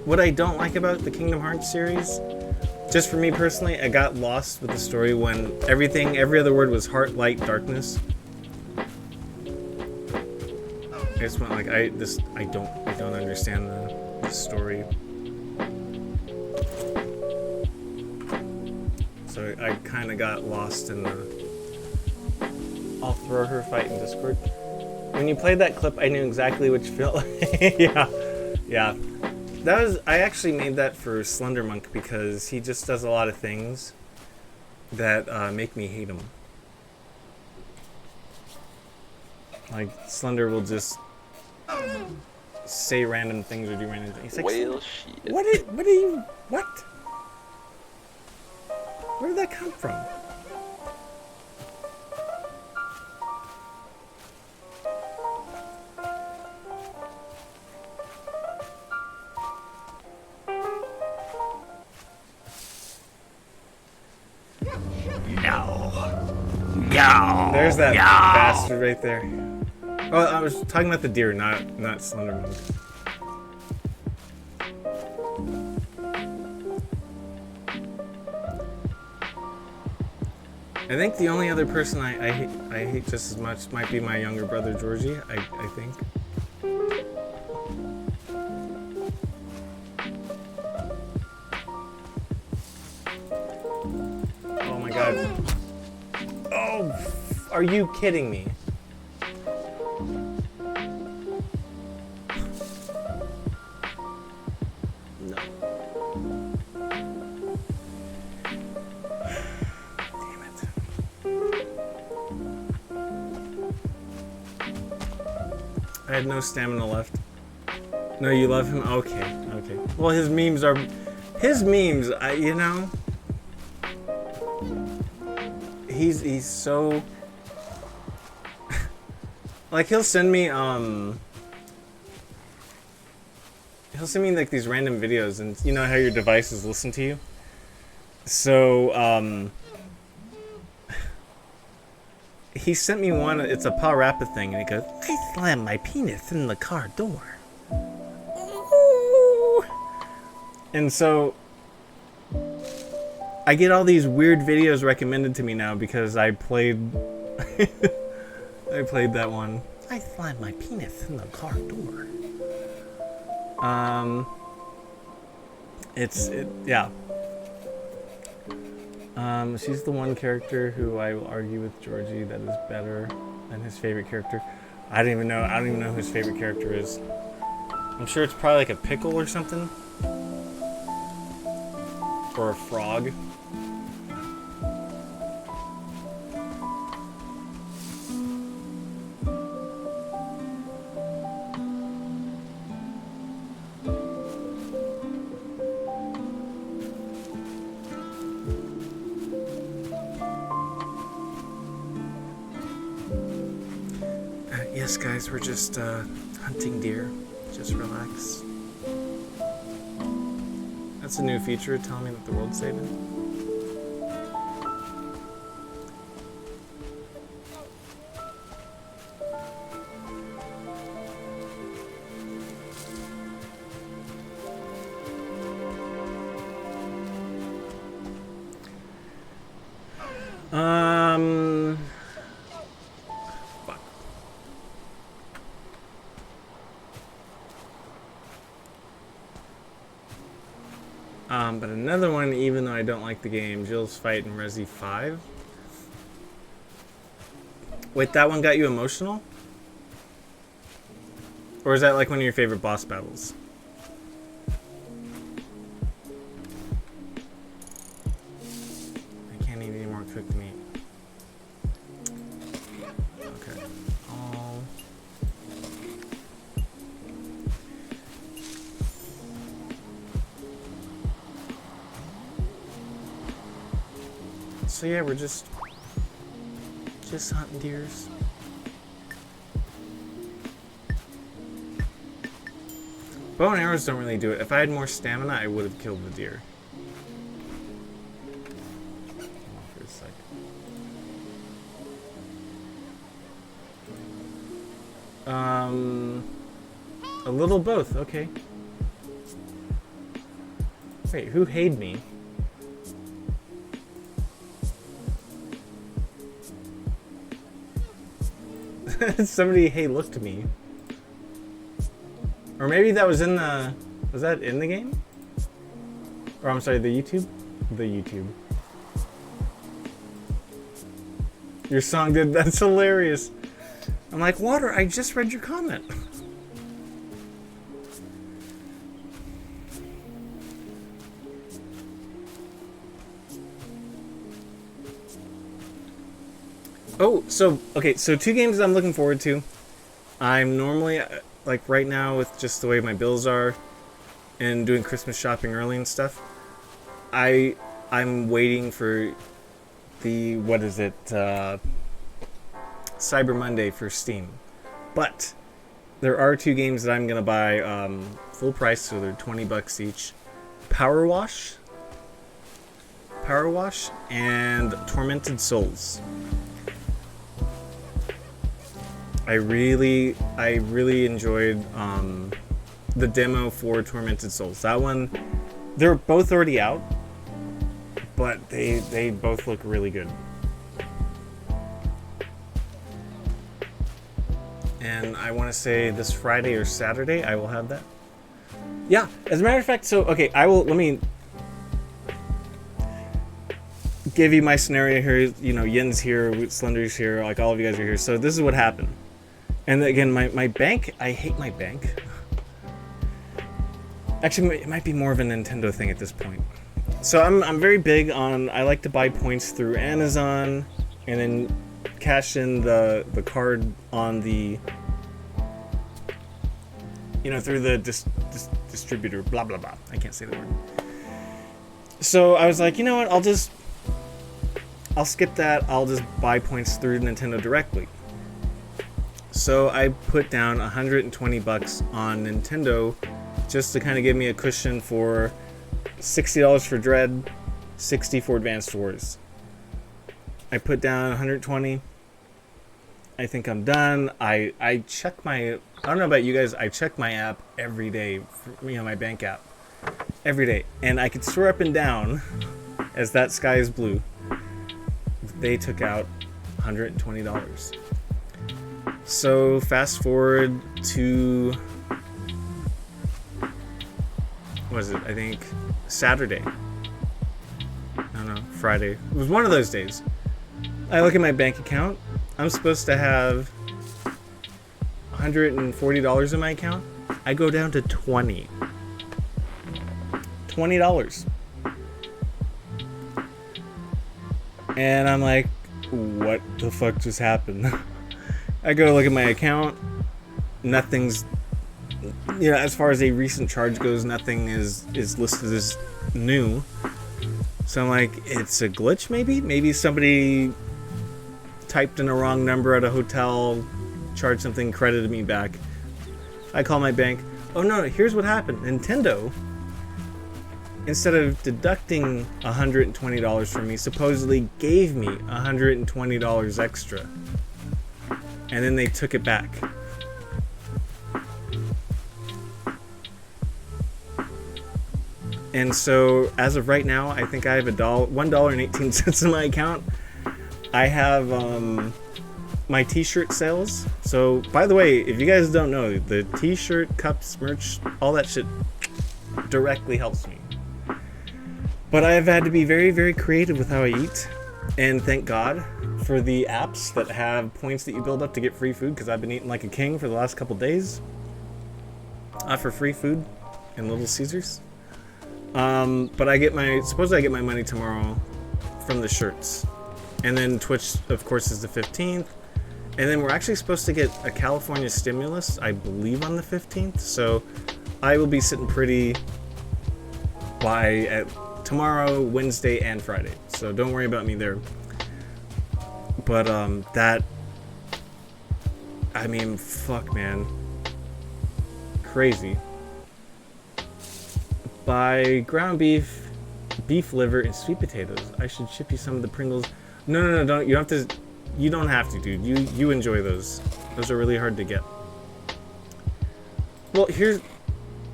[SPEAKER 1] What I don't like about the Kingdom Hearts series, just for me personally, I got lost with the story when every other word was heart, light, darkness. I just went like, I don't understand the story. So I kind of got lost in the I'll throw her fight in Discord. When you played that clip, I knew exactly what you felt like. Yeah. I actually made that for Slender Monk because he just does a lot of things that make me hate him. Like, Slender will just say random things or do random things. He's like,
[SPEAKER 2] Whale shit.
[SPEAKER 1] what? Where did that come from?
[SPEAKER 2] No.
[SPEAKER 1] There's that bastard right there. Oh, I was talking about the deer, not Slender Monk. I think the only other person I hate just as much might be my younger brother Georgie. I think. Oh my god. Oh, are you kidding me? No. Damn it. I had no stamina left. No, you love him? Okay. Well, his memes, you know? He's so like he'll send me like these random videos, and you know how your devices listen to you. So he sent me one. It's a Pa Rappa thing, and he goes, "I slammed my penis in the car door." Ooh. And so I get all these weird videos recommended to me now because I played that one. I slammed my penis in the car door. Yeah. She's the one character who I will argue with Georgie that is better than his favorite character. I don't even know who his favorite character is. I'm sure it's probably like a pickle or something. Or a frog. Yes, guys, we're just hunting deer. Just relax. That's a new feature telling me that the world's saving. Fuck. But another one, even though I don't like the game, Jill's fight in Resi 5. Wait, that one got you emotional? Or is that like one of your favorite boss battles? I can't eat any more cooked meat. Okay. So yeah, we're just hunting deers. Bow and arrows don't really do it. If I had more stamina, I would have killed the deer. For a sec. A little both. Okay. Wait, who hayed me? Somebody hey looked at me. Or maybe that was in the... Was that in the game? Or I'm sorry, the YouTube? The YouTube. Your song did... That's hilarious. I'm like, Water, I just read your comment. Oh, so, okay, so 2 games I'm looking forward to. I'm normally, like right now with just the way my bills are and doing Christmas shopping early and stuff, I'm waiting for the, what is it, Cyber Monday for Steam. But there are 2 games that I'm going to buy full price, so they're $20 each. Power Wash and Tormented Souls. I really enjoyed the demo for Tormented Souls. That one, they're both already out, but they both look really good. And I want to say this Friday or Saturday I will have that. Yeah, as a matter of fact, so okay, let me give you my scenario here. You know, Yin's here, Slender's here, like all of you guys are here. So this is what happened. And again, my bank, I hate my bank. Actually, it might be more of a Nintendo thing at this point. So I'm very big on, I like to buy points through Amazon and then cash in the card on the, you know, through the distributor, blah, blah, blah. I can't say the word. So I was like, you know what, I'll skip that. I'll just buy points through Nintendo directly. So I put down $120 on Nintendo just to kind of give me a cushion for $60 for Dread, $60 for Advanced Wars. I put down 120. I think I'm done. I check my, I don't know about you guys, I check my app every day, you know, my bank app every day, and I could swear up and down as that sky is blue, they took out $120. So fast forward to, what was it? I think Saturday. don't know, Friday. It was one of those days. I look at my bank account. I'm supposed to have $140 in my account. I go down to $20. $20. And I'm like, what the fuck just happened? I go look at my account. Nothing's, as far as a recent charge goes, nothing is listed as new. So I'm like, it's a glitch maybe? Maybe somebody typed in a wrong number at a hotel, charged something, credited me back. I call my bank. Oh no, here's what happened. Nintendo, instead of deducting $120 from me, supposedly gave me $120 extra. And then they took it back. And so, as of right now, I think I have $1.18 in my account. I have my t-shirt sales. So, by the way, if you guys don't know, the t-shirt, cups, merch, all that shit directly helps me. But I have had to be very, very creative with how I eat. And thank God for the apps that have points that you build up to get free food, because I've been eating like a king for the last couple days. For free food in Little Caesars. But I get supposedly I get my money tomorrow from the shirts. And then Twitch, of course, is the 15th. And then we're actually supposed to get a California stimulus, I believe, on the 15th. So I will be sitting pretty by tomorrow, Wednesday, and Friday. So don't worry about me there. But fuck, man. Crazy. Buy ground beef, beef liver, and sweet potatoes. I should ship you some of the Pringles. No, don't. You don't have to, dude. You enjoy those. Those are really hard to get. Well, here's...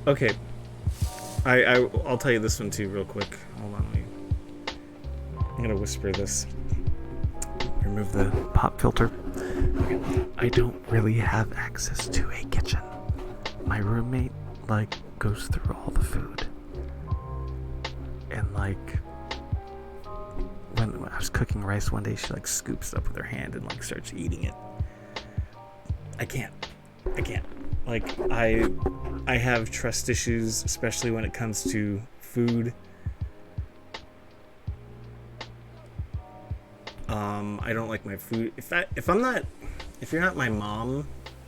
[SPEAKER 1] Okay. I'll tell you this one too real quick. Hold on. I'm gonna whisper this. Remove the pop filter. Okay. I don't really have access to a kitchen. My roommate, goes through all the food. And, when I was cooking rice one day, she, scoops it up with her hand and, starts eating it. I can't. I have trust issues, especially when it comes to food. I don't like my food. If you're not my mom,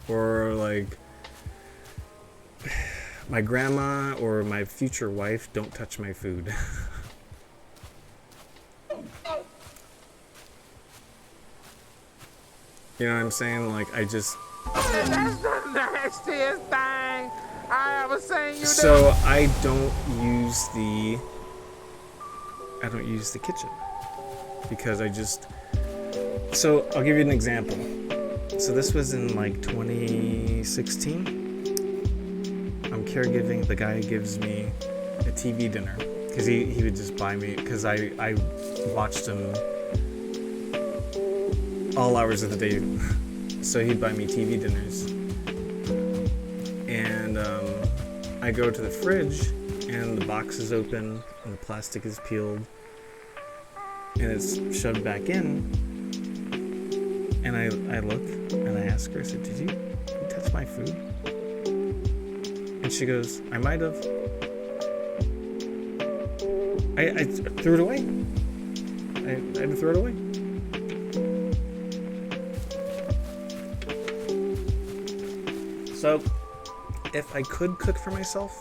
[SPEAKER 1] or, my grandma or my future wife, don't touch my food. You know what I'm saying?
[SPEAKER 3] That's the nastiest thing I ever seen you do.
[SPEAKER 1] So I don't use the kitchen because so I'll give you an example. So this was in 2016. I'm caregiving. The guy gives me a TV dinner because he would just buy me, because I watched him all hours of the day. So he'd buy me TV dinners. And I go to the fridge and the box is open and the plastic is peeled and it's shoved back in. And I look and I ask her, I said, did you touch my food? And she goes, I might have. I threw it away. I had to throw it away. So, if I could cook for myself,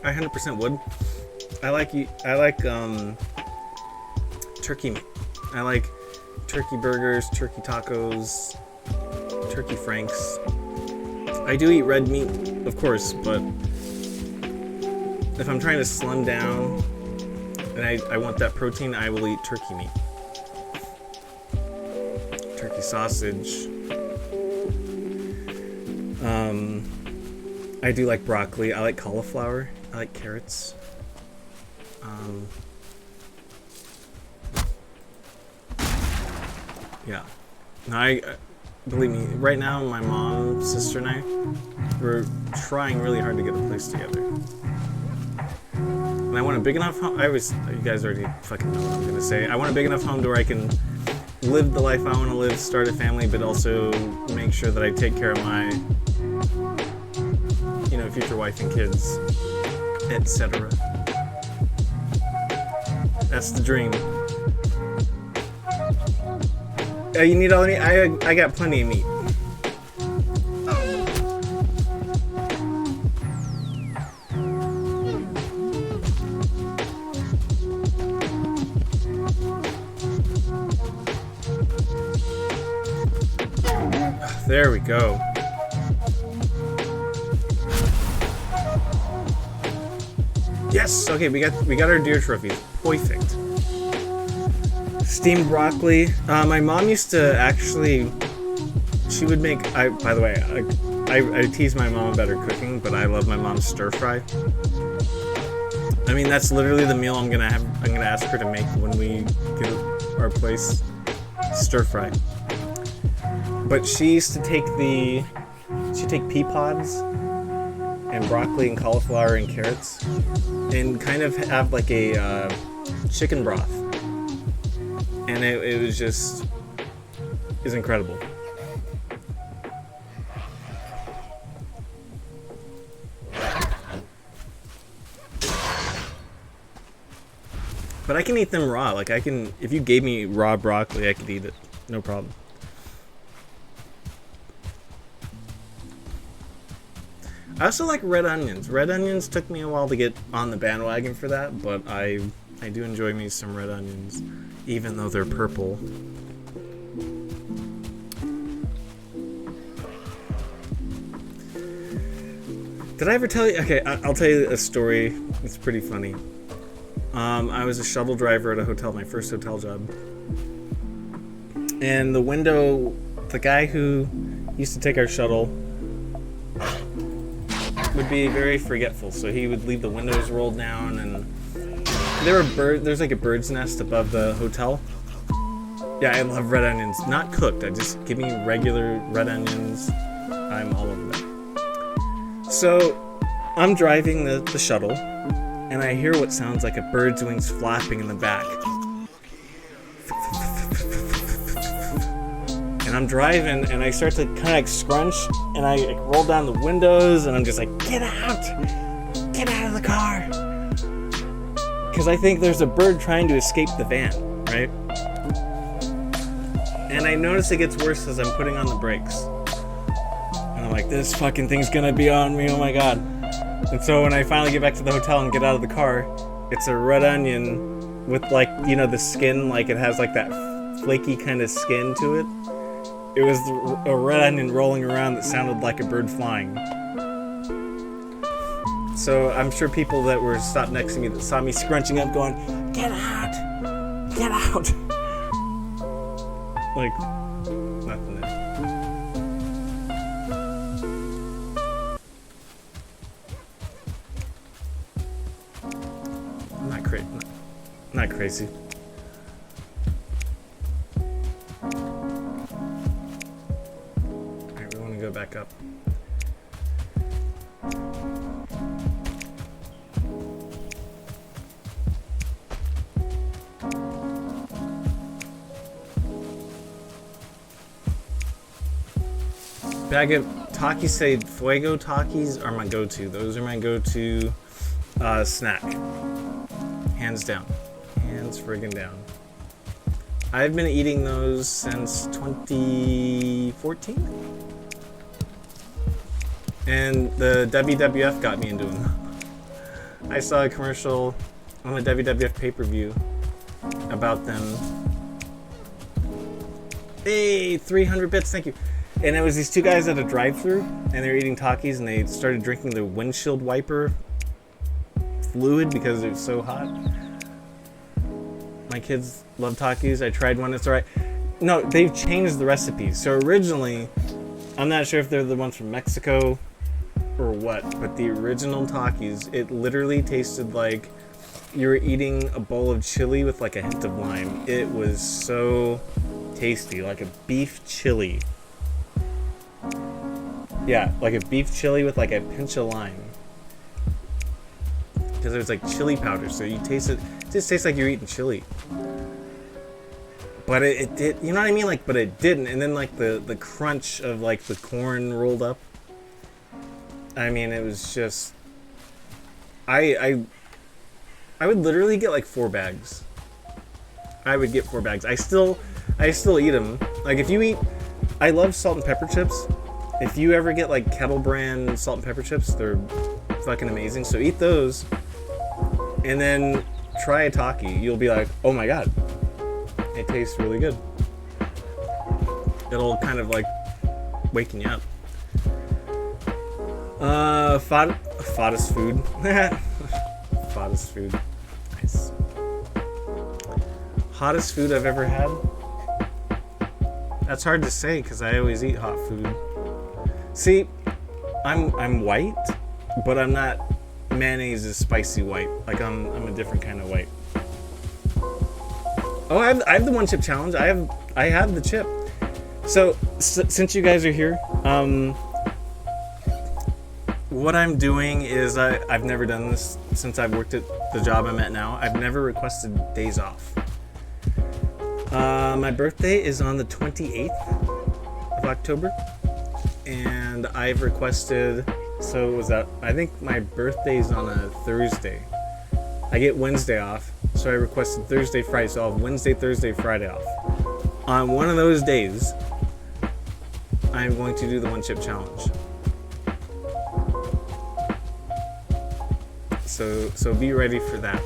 [SPEAKER 1] I 100% would. I like turkey meat. I like turkey burgers, turkey tacos, turkey franks. I do eat red meat, of course, but if I'm trying to slim down and I want that protein, I will eat turkey meat. Turkey sausage. I do like broccoli. I like cauliflower. I like carrots. Yeah. No, believe me, right now my mom, sister, and I, we're trying really hard to get a place together. And And I want a big enough home. You guys already fucking know what I'm gonna say. I want a big enough home to where I can live the life I want to live, start a family, but also make sure that I take care of my, future wife and kids, etc. That's the dream. You need all the meat? I got plenty of meat. There we go. Yes. Okay, we got our deer trophies. Perfect. Steamed broccoli. My mom used to actually. She would make. By the way, I tease my mom about her cooking, but I love my mom's stir fry. I mean, that's literally the meal I'm gonna ask her to make when we get our place. Stir fry. But she used to take pea pods and broccoli and cauliflower and carrots and kind of have like a chicken broth. And it was just, it's incredible. But I can eat them raw. Like if you gave me raw broccoli, I could eat it. No problem. I also like red onions. Red onions took me a while to get on the bandwagon for that, but I do enjoy me some red onions, even though they're purple. Did I ever tell you? Okay, I'll tell you a story. It's pretty funny. I was a shuttle driver at a hotel, my first hotel job. And the guy who used to take our shuttle would be very forgetful, so he would leave the windows rolled down, and there's like a bird's nest above the hotel. Yeah, I love red onions. Not cooked, just give me regular red onions. I'm all over that. So I'm driving the shuttle, and I hear what sounds like a bird's wings flapping in the back. And I'm driving, and I start to kind of like scrunch, and I like roll down the windows, and I'm just like, get out of the car, because I think there's a bird trying to escape the van, right? And I notice it gets worse as I'm putting on the brakes, and I'm like, this fucking thing's gonna be on me, oh my god. And so when I finally get back to the hotel and get out of the car, it's a red onion with like, the skin, like it has like that flaky kind of skin to it. It was a red onion rolling around that sounded like a bird flying. So I'm sure people that were stopped next to me that saw me scrunching up going, get out! Like, nothing there. Not crazy. Go back up. Bag of Takis say Fuego Takis are my go-to. Those are my go-to snack. Hands down. Hands friggin' down. I've been eating those since 2014. And the WWF got me into them. I saw a commercial on the WWF pay-per-view about them. Hey, 300 bits, thank you. And it was these two guys at a drive-thru, and they were eating Takis, and they started drinking the windshield wiper fluid because it was so hot. My kids love Takis. I tried one, it's alright. No, they've changed the recipes. So originally, I'm not sure if they're the ones from Mexico or what, but the original Takis, it literally tasted like you were eating a bowl of chili with like a hint of lime. It was so tasty, like a beef chili. Yeah, like a beef chili with like a pinch of lime. because there's like chili powder, so you taste it. It just tastes like you're eating chili. But it did, you know what I mean? Like, but it didn't. And then like the crunch of like the corn rolled up. I mean, it was just. I would literally get like 4 bags. I would get 4 bags. I still eat them. Like if you eat, I love salt and pepper chips. If you ever get like Kettle brand salt and pepper chips, they're fucking amazing. So eat those, and then try a Taki. You'll be like, oh my god. It tastes really good. It'll kind of like waking you up. Fattest food. Fattest food. Nice. Hottest food I've ever had. That's hard to say because I always eat hot food. See, I'm white, but I'm not. Mayonnaise is spicy white. Like I'm a different kind of white. Oh, I have the one chip challenge. I have the chip. So since you guys are here, what I'm doing is I've never done this since I've worked at the job I'm at now. I've never requested days off. My birthday is on the 28th of October, and I've requested. So was that? I think my birthday's on a Thursday. I get Wednesday off. So I requested Thursday, Friday, so I'll have Wednesday, Thursday, Friday off. On one of those days, I'm going to do the one chip challenge. So be ready for that.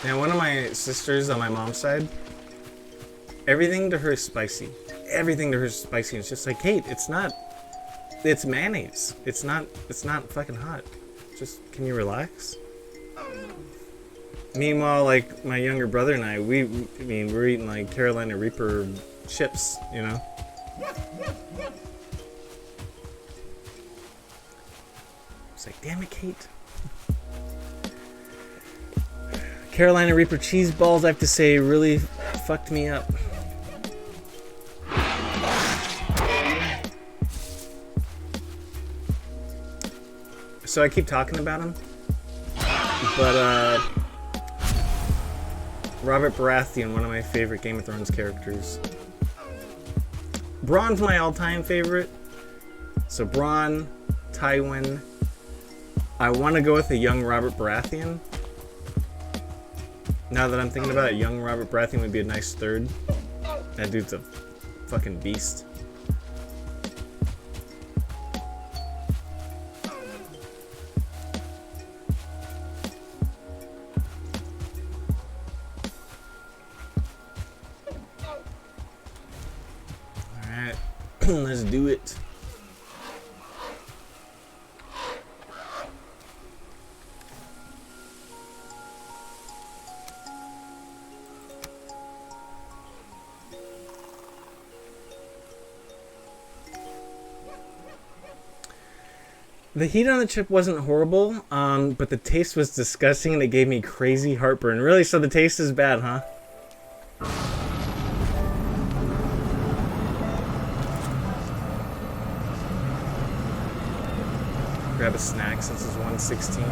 [SPEAKER 1] Now, one of my sisters on my mom's side, everything to her is spicy. Everything to her is spicy. It's just like, Kate, it's not. It's mayonnaise. It's not fucking hot. Just, can you relax? Meanwhile, like my younger brother and I, we're eating like Carolina Reaper chips, you know. It's like, damn it, Kate. Carolina Reaper cheese balls, I have to say, really fucked me up. So I keep talking about them, but Robert Baratheon, one of my favorite Game of Thrones characters. Bronn's my all-time favorite. So Bronn, Tywin. I want to go with a young Robert Baratheon. Now that I'm thinking about it, young Robert Baratheon would be a nice third. That dude's a fucking beast. Alright, let's do it. The heat on the chip wasn't horrible, but the taste was disgusting and it gave me crazy heartburn. Really? So the taste is bad, huh? Grab a snack since it's 1:16.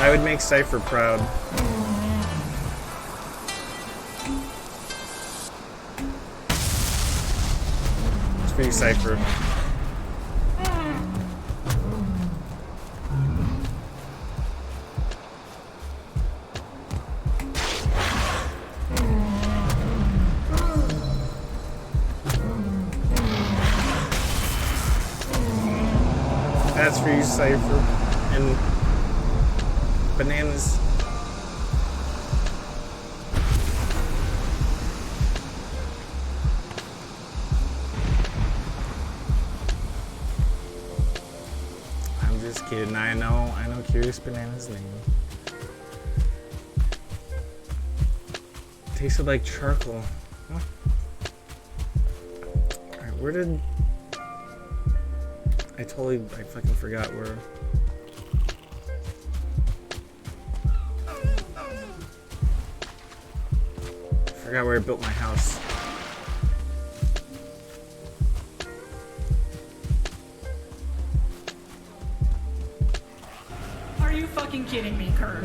[SPEAKER 1] I would make Cypher proud. It's for you, Cypher. That's for you, Cypher. And bananas. I'm just kidding. I know Curious Banana's name. Tasted like charcoal. Huh? Alright, where did... I fucking forgot where... I forgot where I built my house.
[SPEAKER 4] Are you fucking kidding me, Kurt?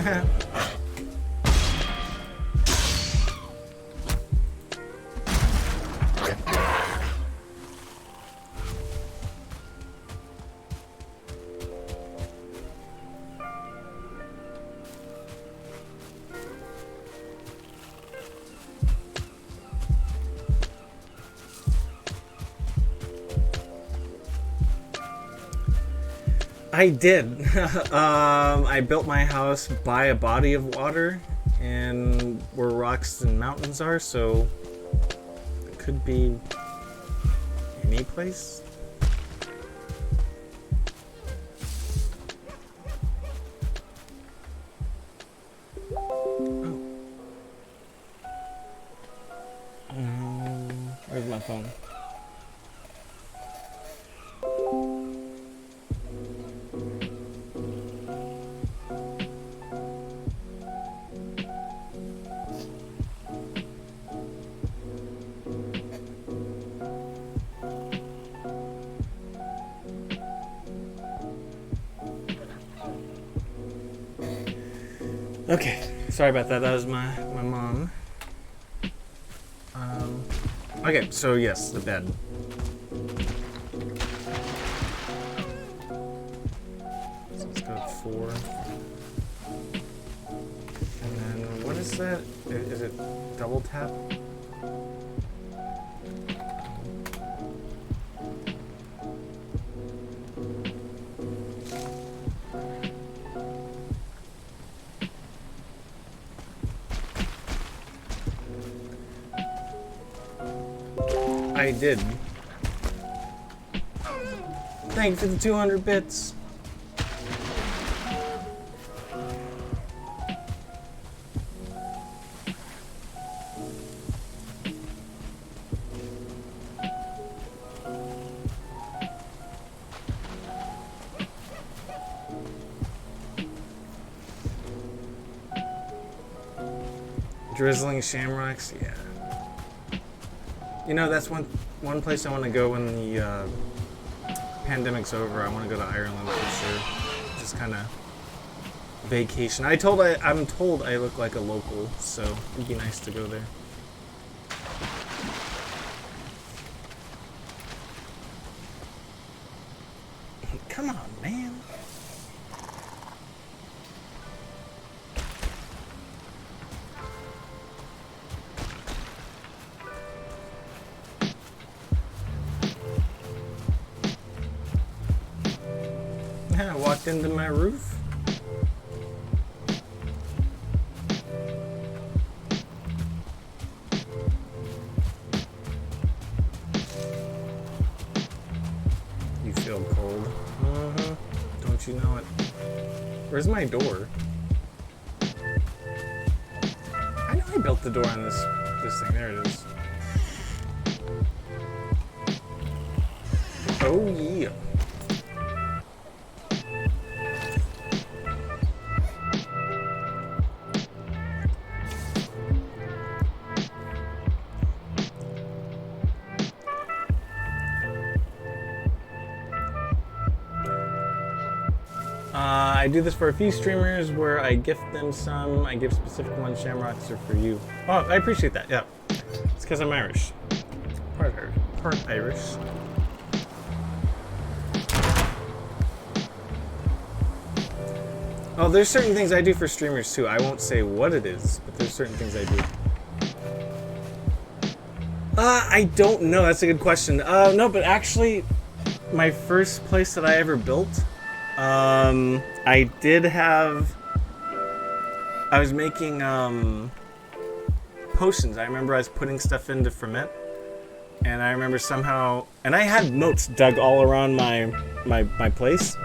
[SPEAKER 1] I did. I built my house by a body of water and where rocks and mountains are, so it could be any place. Oh. Where's my phone? Okay, sorry about that. That was my mom. Okay, so yes, the bed. So let's go with 4. And then what is that? Is it double tap? I did. Thank you for the 200 bits. Drizzling shamrocks, yeah. You know, that's one place I want to go when the pandemic's over. I want to go to Ireland for sure. Just kind of vacation. I'm told I look like a local, so it'd be nice to go there. Come on, man. I walked into my roof. You feel cold. Don't you know it? Where's my door? I know I built the door on this thing. There it is. Oh yeah. I do this for a few streamers where I gift them some. I give specific ones. Shamrocks are for you. Oh, I appreciate that. Yeah, it's because I'm Irish. Part Irish. Oh, there's certain things I do for streamers too. I won't say what it is, but there's certain things I do. I don't know. That's a good question. No, but actually, my first place that I ever built, I was making potions. I remember I was putting stuff in to ferment, and I remember somehow, and I had moats dug all around my place.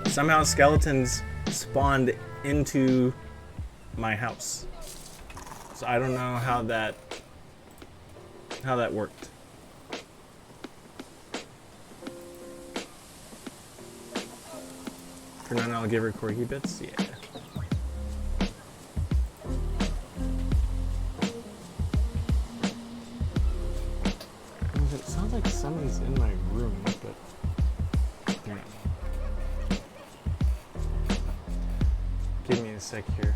[SPEAKER 1] Somehow skeletons spawned into my house. So I don't know how that worked. For now, I'll give her corgi bits. Yeah. It sounds like somebody's in my room, but they're not. Give me a sec here.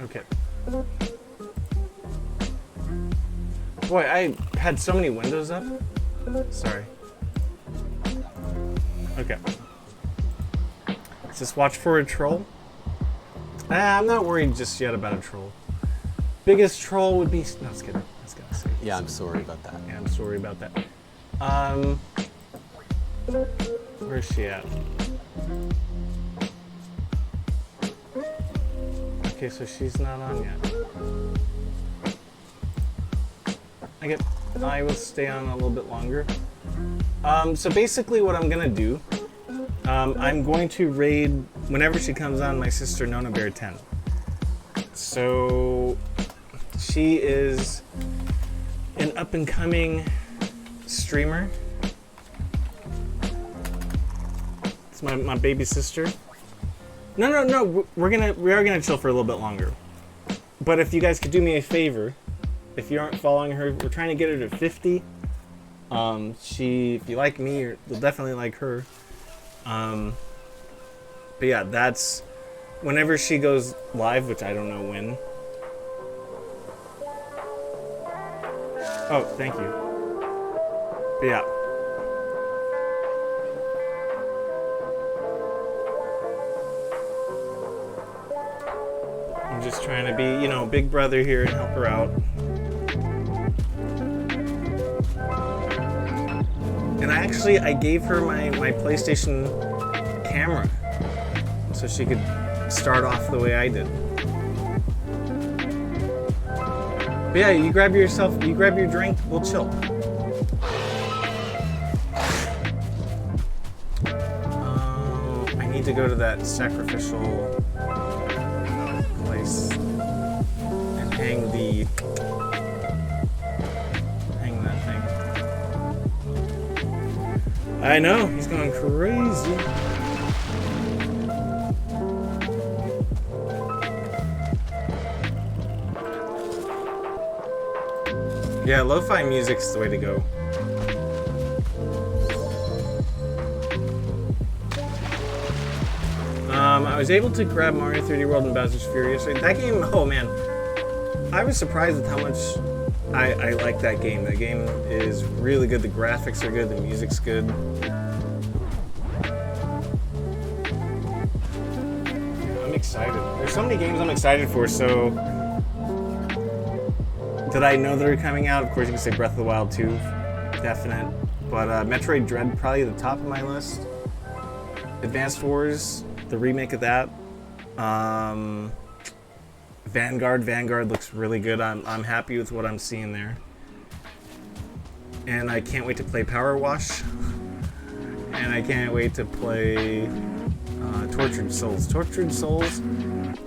[SPEAKER 1] Okay. Boy, I had so many windows up. Sorry. Okay. Just watch for a troll. I'm not worried just yet about a troll. Biggest troll would be... No, just kidding. I was gonna say.
[SPEAKER 2] Yeah, I'm sorry about that.
[SPEAKER 1] Yeah, I'm sorry about that. Where's she at? Okay, so she's not on yet. I will stay on a little bit longer. So basically what I'm gonna do, I'm going to raid, whenever she comes on, my sister Nona Bear 10. So she is an up-and-coming streamer. It's my baby sister. No. We are gonna chill for a little bit longer. But if you guys could do me a favor, if you aren't following her, we're trying to get her to 50. If you like me, you'll definitely like her. But yeah, that's whenever she goes live, which I don't know when. Oh, thank you. But yeah. I'm just trying to be, big brother here and help her out. And I gave her my PlayStation camera so she could start off the way I did. But yeah, you grab your drink, we'll chill. I need to go to that sacrificial place and hang that thing. I know, he's going crazy. Yeah, lo-fi music's the way to go. I was able to grab Mario 3D World and Bowser's Fury yesterday. That game, oh man, I was surprised with how much I like that game. That game is really good. The graphics are good. The music's good. I'm excited. There's so many games I'm excited for. So, did I know that are coming out? Of course, you can say Breath of the Wild 2, definite. But Metroid Dread, probably the top of my list. Advanced Wars, the remake of that. Vanguard looks really good. I'm happy with what I'm seeing there. And I can't wait to play Power Wash. And I can't wait to play Tortured Souls. Tortured Souls,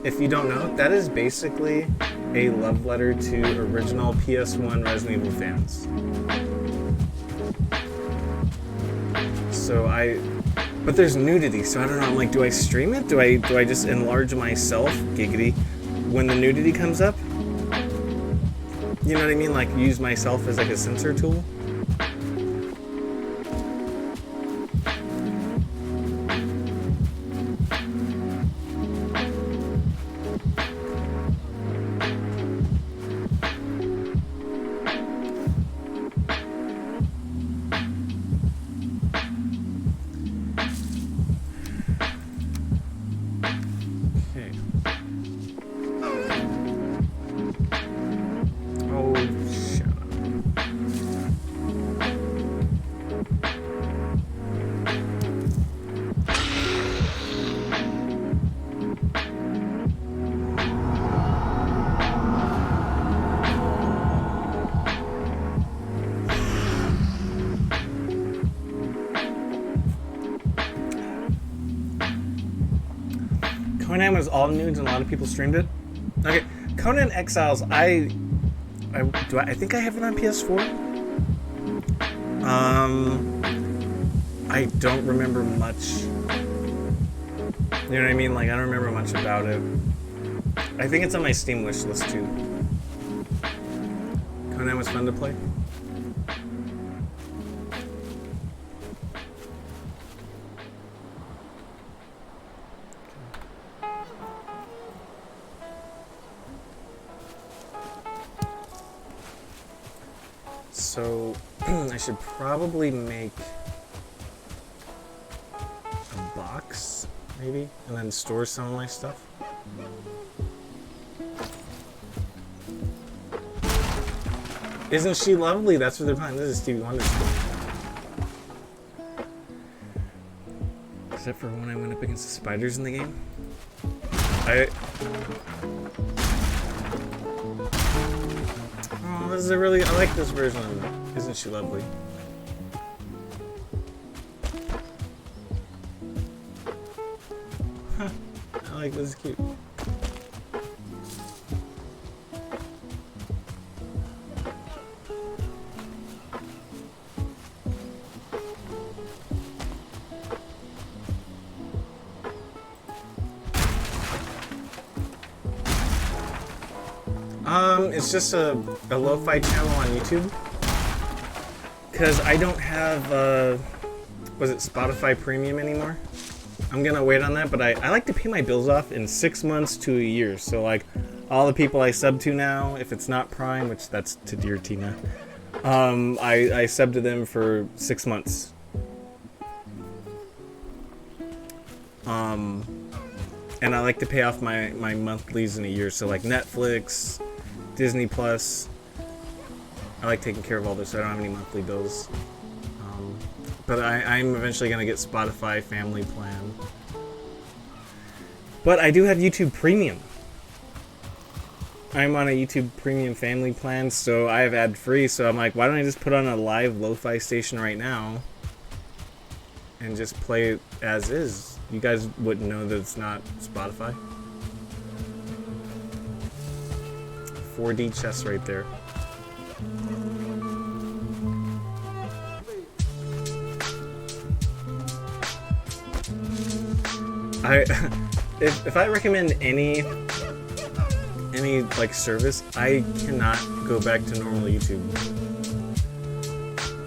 [SPEAKER 1] if you don't know, that is basically a love letter to original PS1 Resident Evil fans. But there's nudity, so I don't know. I'm like, do I stream it? Do I just enlarge myself, giggity, when the nudity comes up? You know what I mean? Like use myself as like a censor tool. Conan was all nudes and a lot of people streamed it. Okay, Conan Exiles. I think I have it on PS4. I don't remember much. You know what I mean? Like I don't remember much about it. I think it's on my Steam wish list too. Conan was fun to play. So I should probably make a box, maybe, and then store some of my stuff. Isn't she lovely? That's what they're playing. This is Stevie Wonder stuff. Except for when I went up against the spiders in the game. Oh, this is a really... I like this version of it. Isn't she lovely? Huh. I like this. Is cute. It's just a lo-fi channel on YouTube. Because I don't have, was it Spotify Premium anymore? I'm gonna wait on that, but I like to pay my bills off in 6 months to a year. So like, all the people I sub to now, if it's not Prime, which that's to Dear Tina, I sub to them for 6 months. And I like to pay off my monthlies in a year. So like Netflix, Disney Plus. I like taking care of all this, so I don't have any monthly bills. But I'm eventually going to get Spotify Family Plan. But I do have YouTube Premium. I'm on a YouTube Premium Family Plan, so I have ad-free. So I'm like, why don't I just put on a live lo-fi station right now and just play it as is? You guys wouldn't know that it's not Spotify. 4D chess right there. If I recommend any like service, I cannot go back to normal YouTube.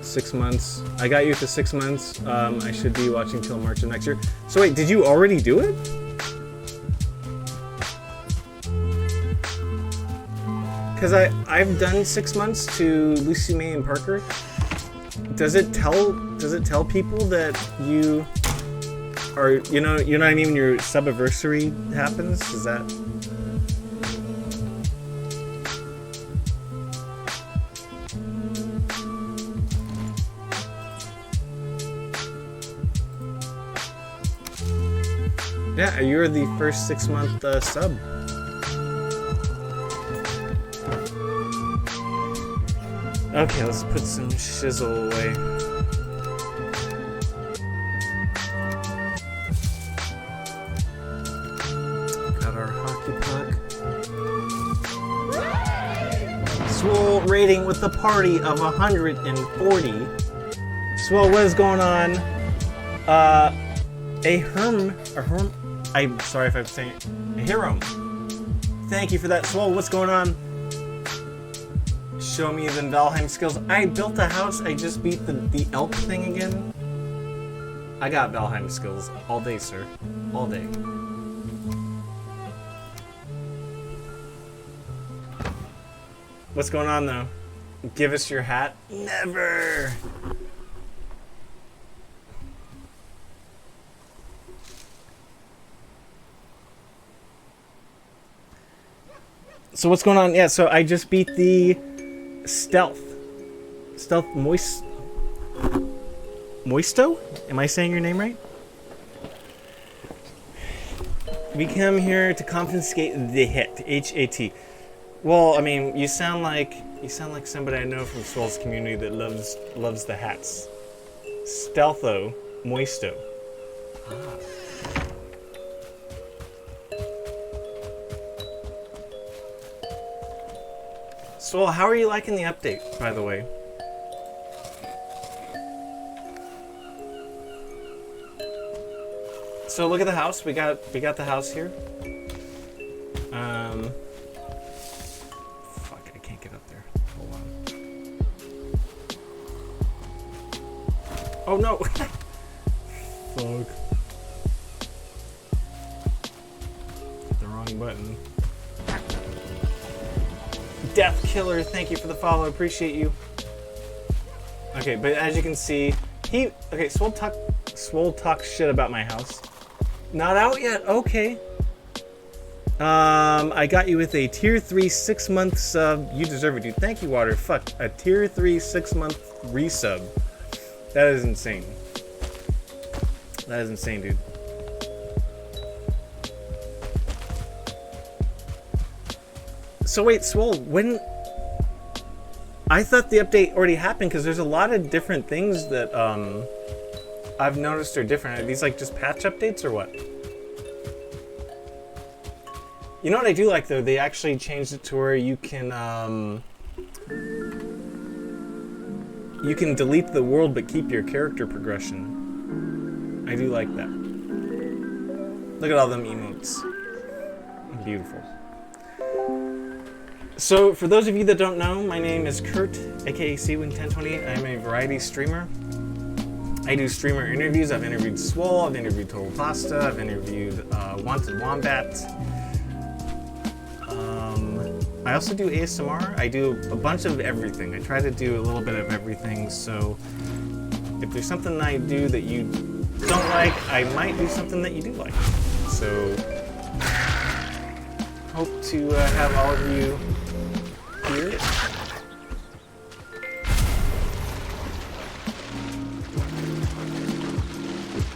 [SPEAKER 1] 6 months. I got you for 6 months. I should be watching till March of next year. So wait, did you already do it? Because I've done 6 months to Lucy May and Parker. Does it tell people that you are, you know what I mean, when your subiversary happens? Is that? Yeah, you're the first 6 month sub. Okay, let's put some shizzle away. Got our hockey puck. Swole rating with the party of 140. Swole, what is going on? I'm sorry if I'm saying it. A Hiram. Thank you for that, Swole. What's going on? Show me the Valheim skills. I built a house. I just beat the elk thing again. I got Valheim skills all day, sir. All day. What's going on, though? Give us your hat? Never! So what's going on? Yeah, so I just beat the Stealth Moisto? Am I saying your name right? We come here to confiscate the hit. H-A-T. Well, I mean, you sound like somebody I know from Swole's community that loves the hats. Stealtho Moisto. Swole, how are you liking the update, by the way? So look at the house. We got the house here. Fuck, I can't get up there. Hold on. Oh no. Fuck. Hit the wrong button. Death Killer, thank you for the follow. Appreciate you. Okay, but as you can see, Swole talk shit about my house. Not out yet. Okay. I got you with a tier 3 6-month sub. You deserve it, dude. Thank you, Water. Fuck, a tier 3 6-month resub. That is insane. That is insane, dude. So wait, Swole, when... I thought the update already happened because there's a lot of different things that I've noticed are different. Are these like just patch updates or what? You know what I do like though? They actually changed it to where you can delete the world but keep your character progression. I do like that. Look at all them emotes. Beautiful. So, for those of you that don't know, my name is Kurt, aka Cwing1028. I'm a variety streamer. I do streamer interviews. I've interviewed Swole, I've interviewed Total Pasta, I've interviewed Wanted Wombat. I also do ASMR. I do a bunch of everything. I try to do a little bit of everything, so if there's something I do that you don't like, I might do something that you do like. So, hope to have all of you here.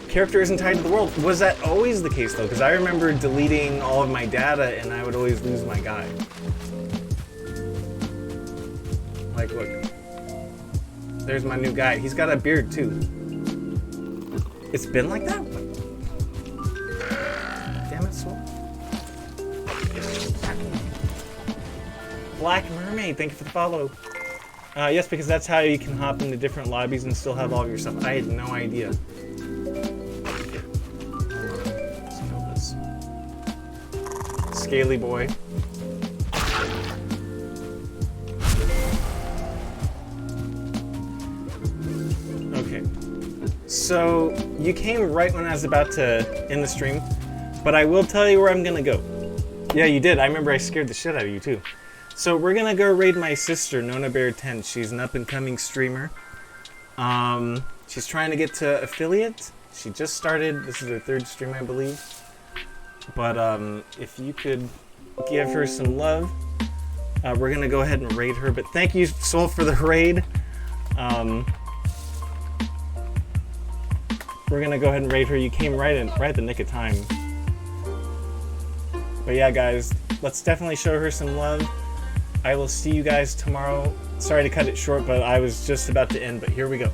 [SPEAKER 1] Character isn't tied to the world. Was that always the case though? Because I remember deleting all of my data and I would always lose my guy. Like, look. There's my new guy. He's got a beard too. It's been like that? Damn it, Swole. Black Mermaid, thank you for the follow. Yes, because that's how you can hop into different lobbies and still have all of your stuff. I had no idea. Okay. Let's build this. Scaly boy. Okay. So, you came right when I was about to end the stream, but I will tell you where I'm gonna go. Yeah, you did. I remember I scared the shit out of you, too. So we're gonna go raid my sister, Nona Bear 10. She's an up-and-coming streamer. She's trying to get to affiliate. She just started. This is her 3rd stream, I believe. But if you could give her some love, we're gonna go ahead and raid her. But thank you, Swole, for the raid. We're gonna go ahead and raid her. You came right at the nick of time. But yeah, guys, let's definitely show her some love. I will see you guys tomorrow. Sorry to cut it short, but I was just about to end, but here we go.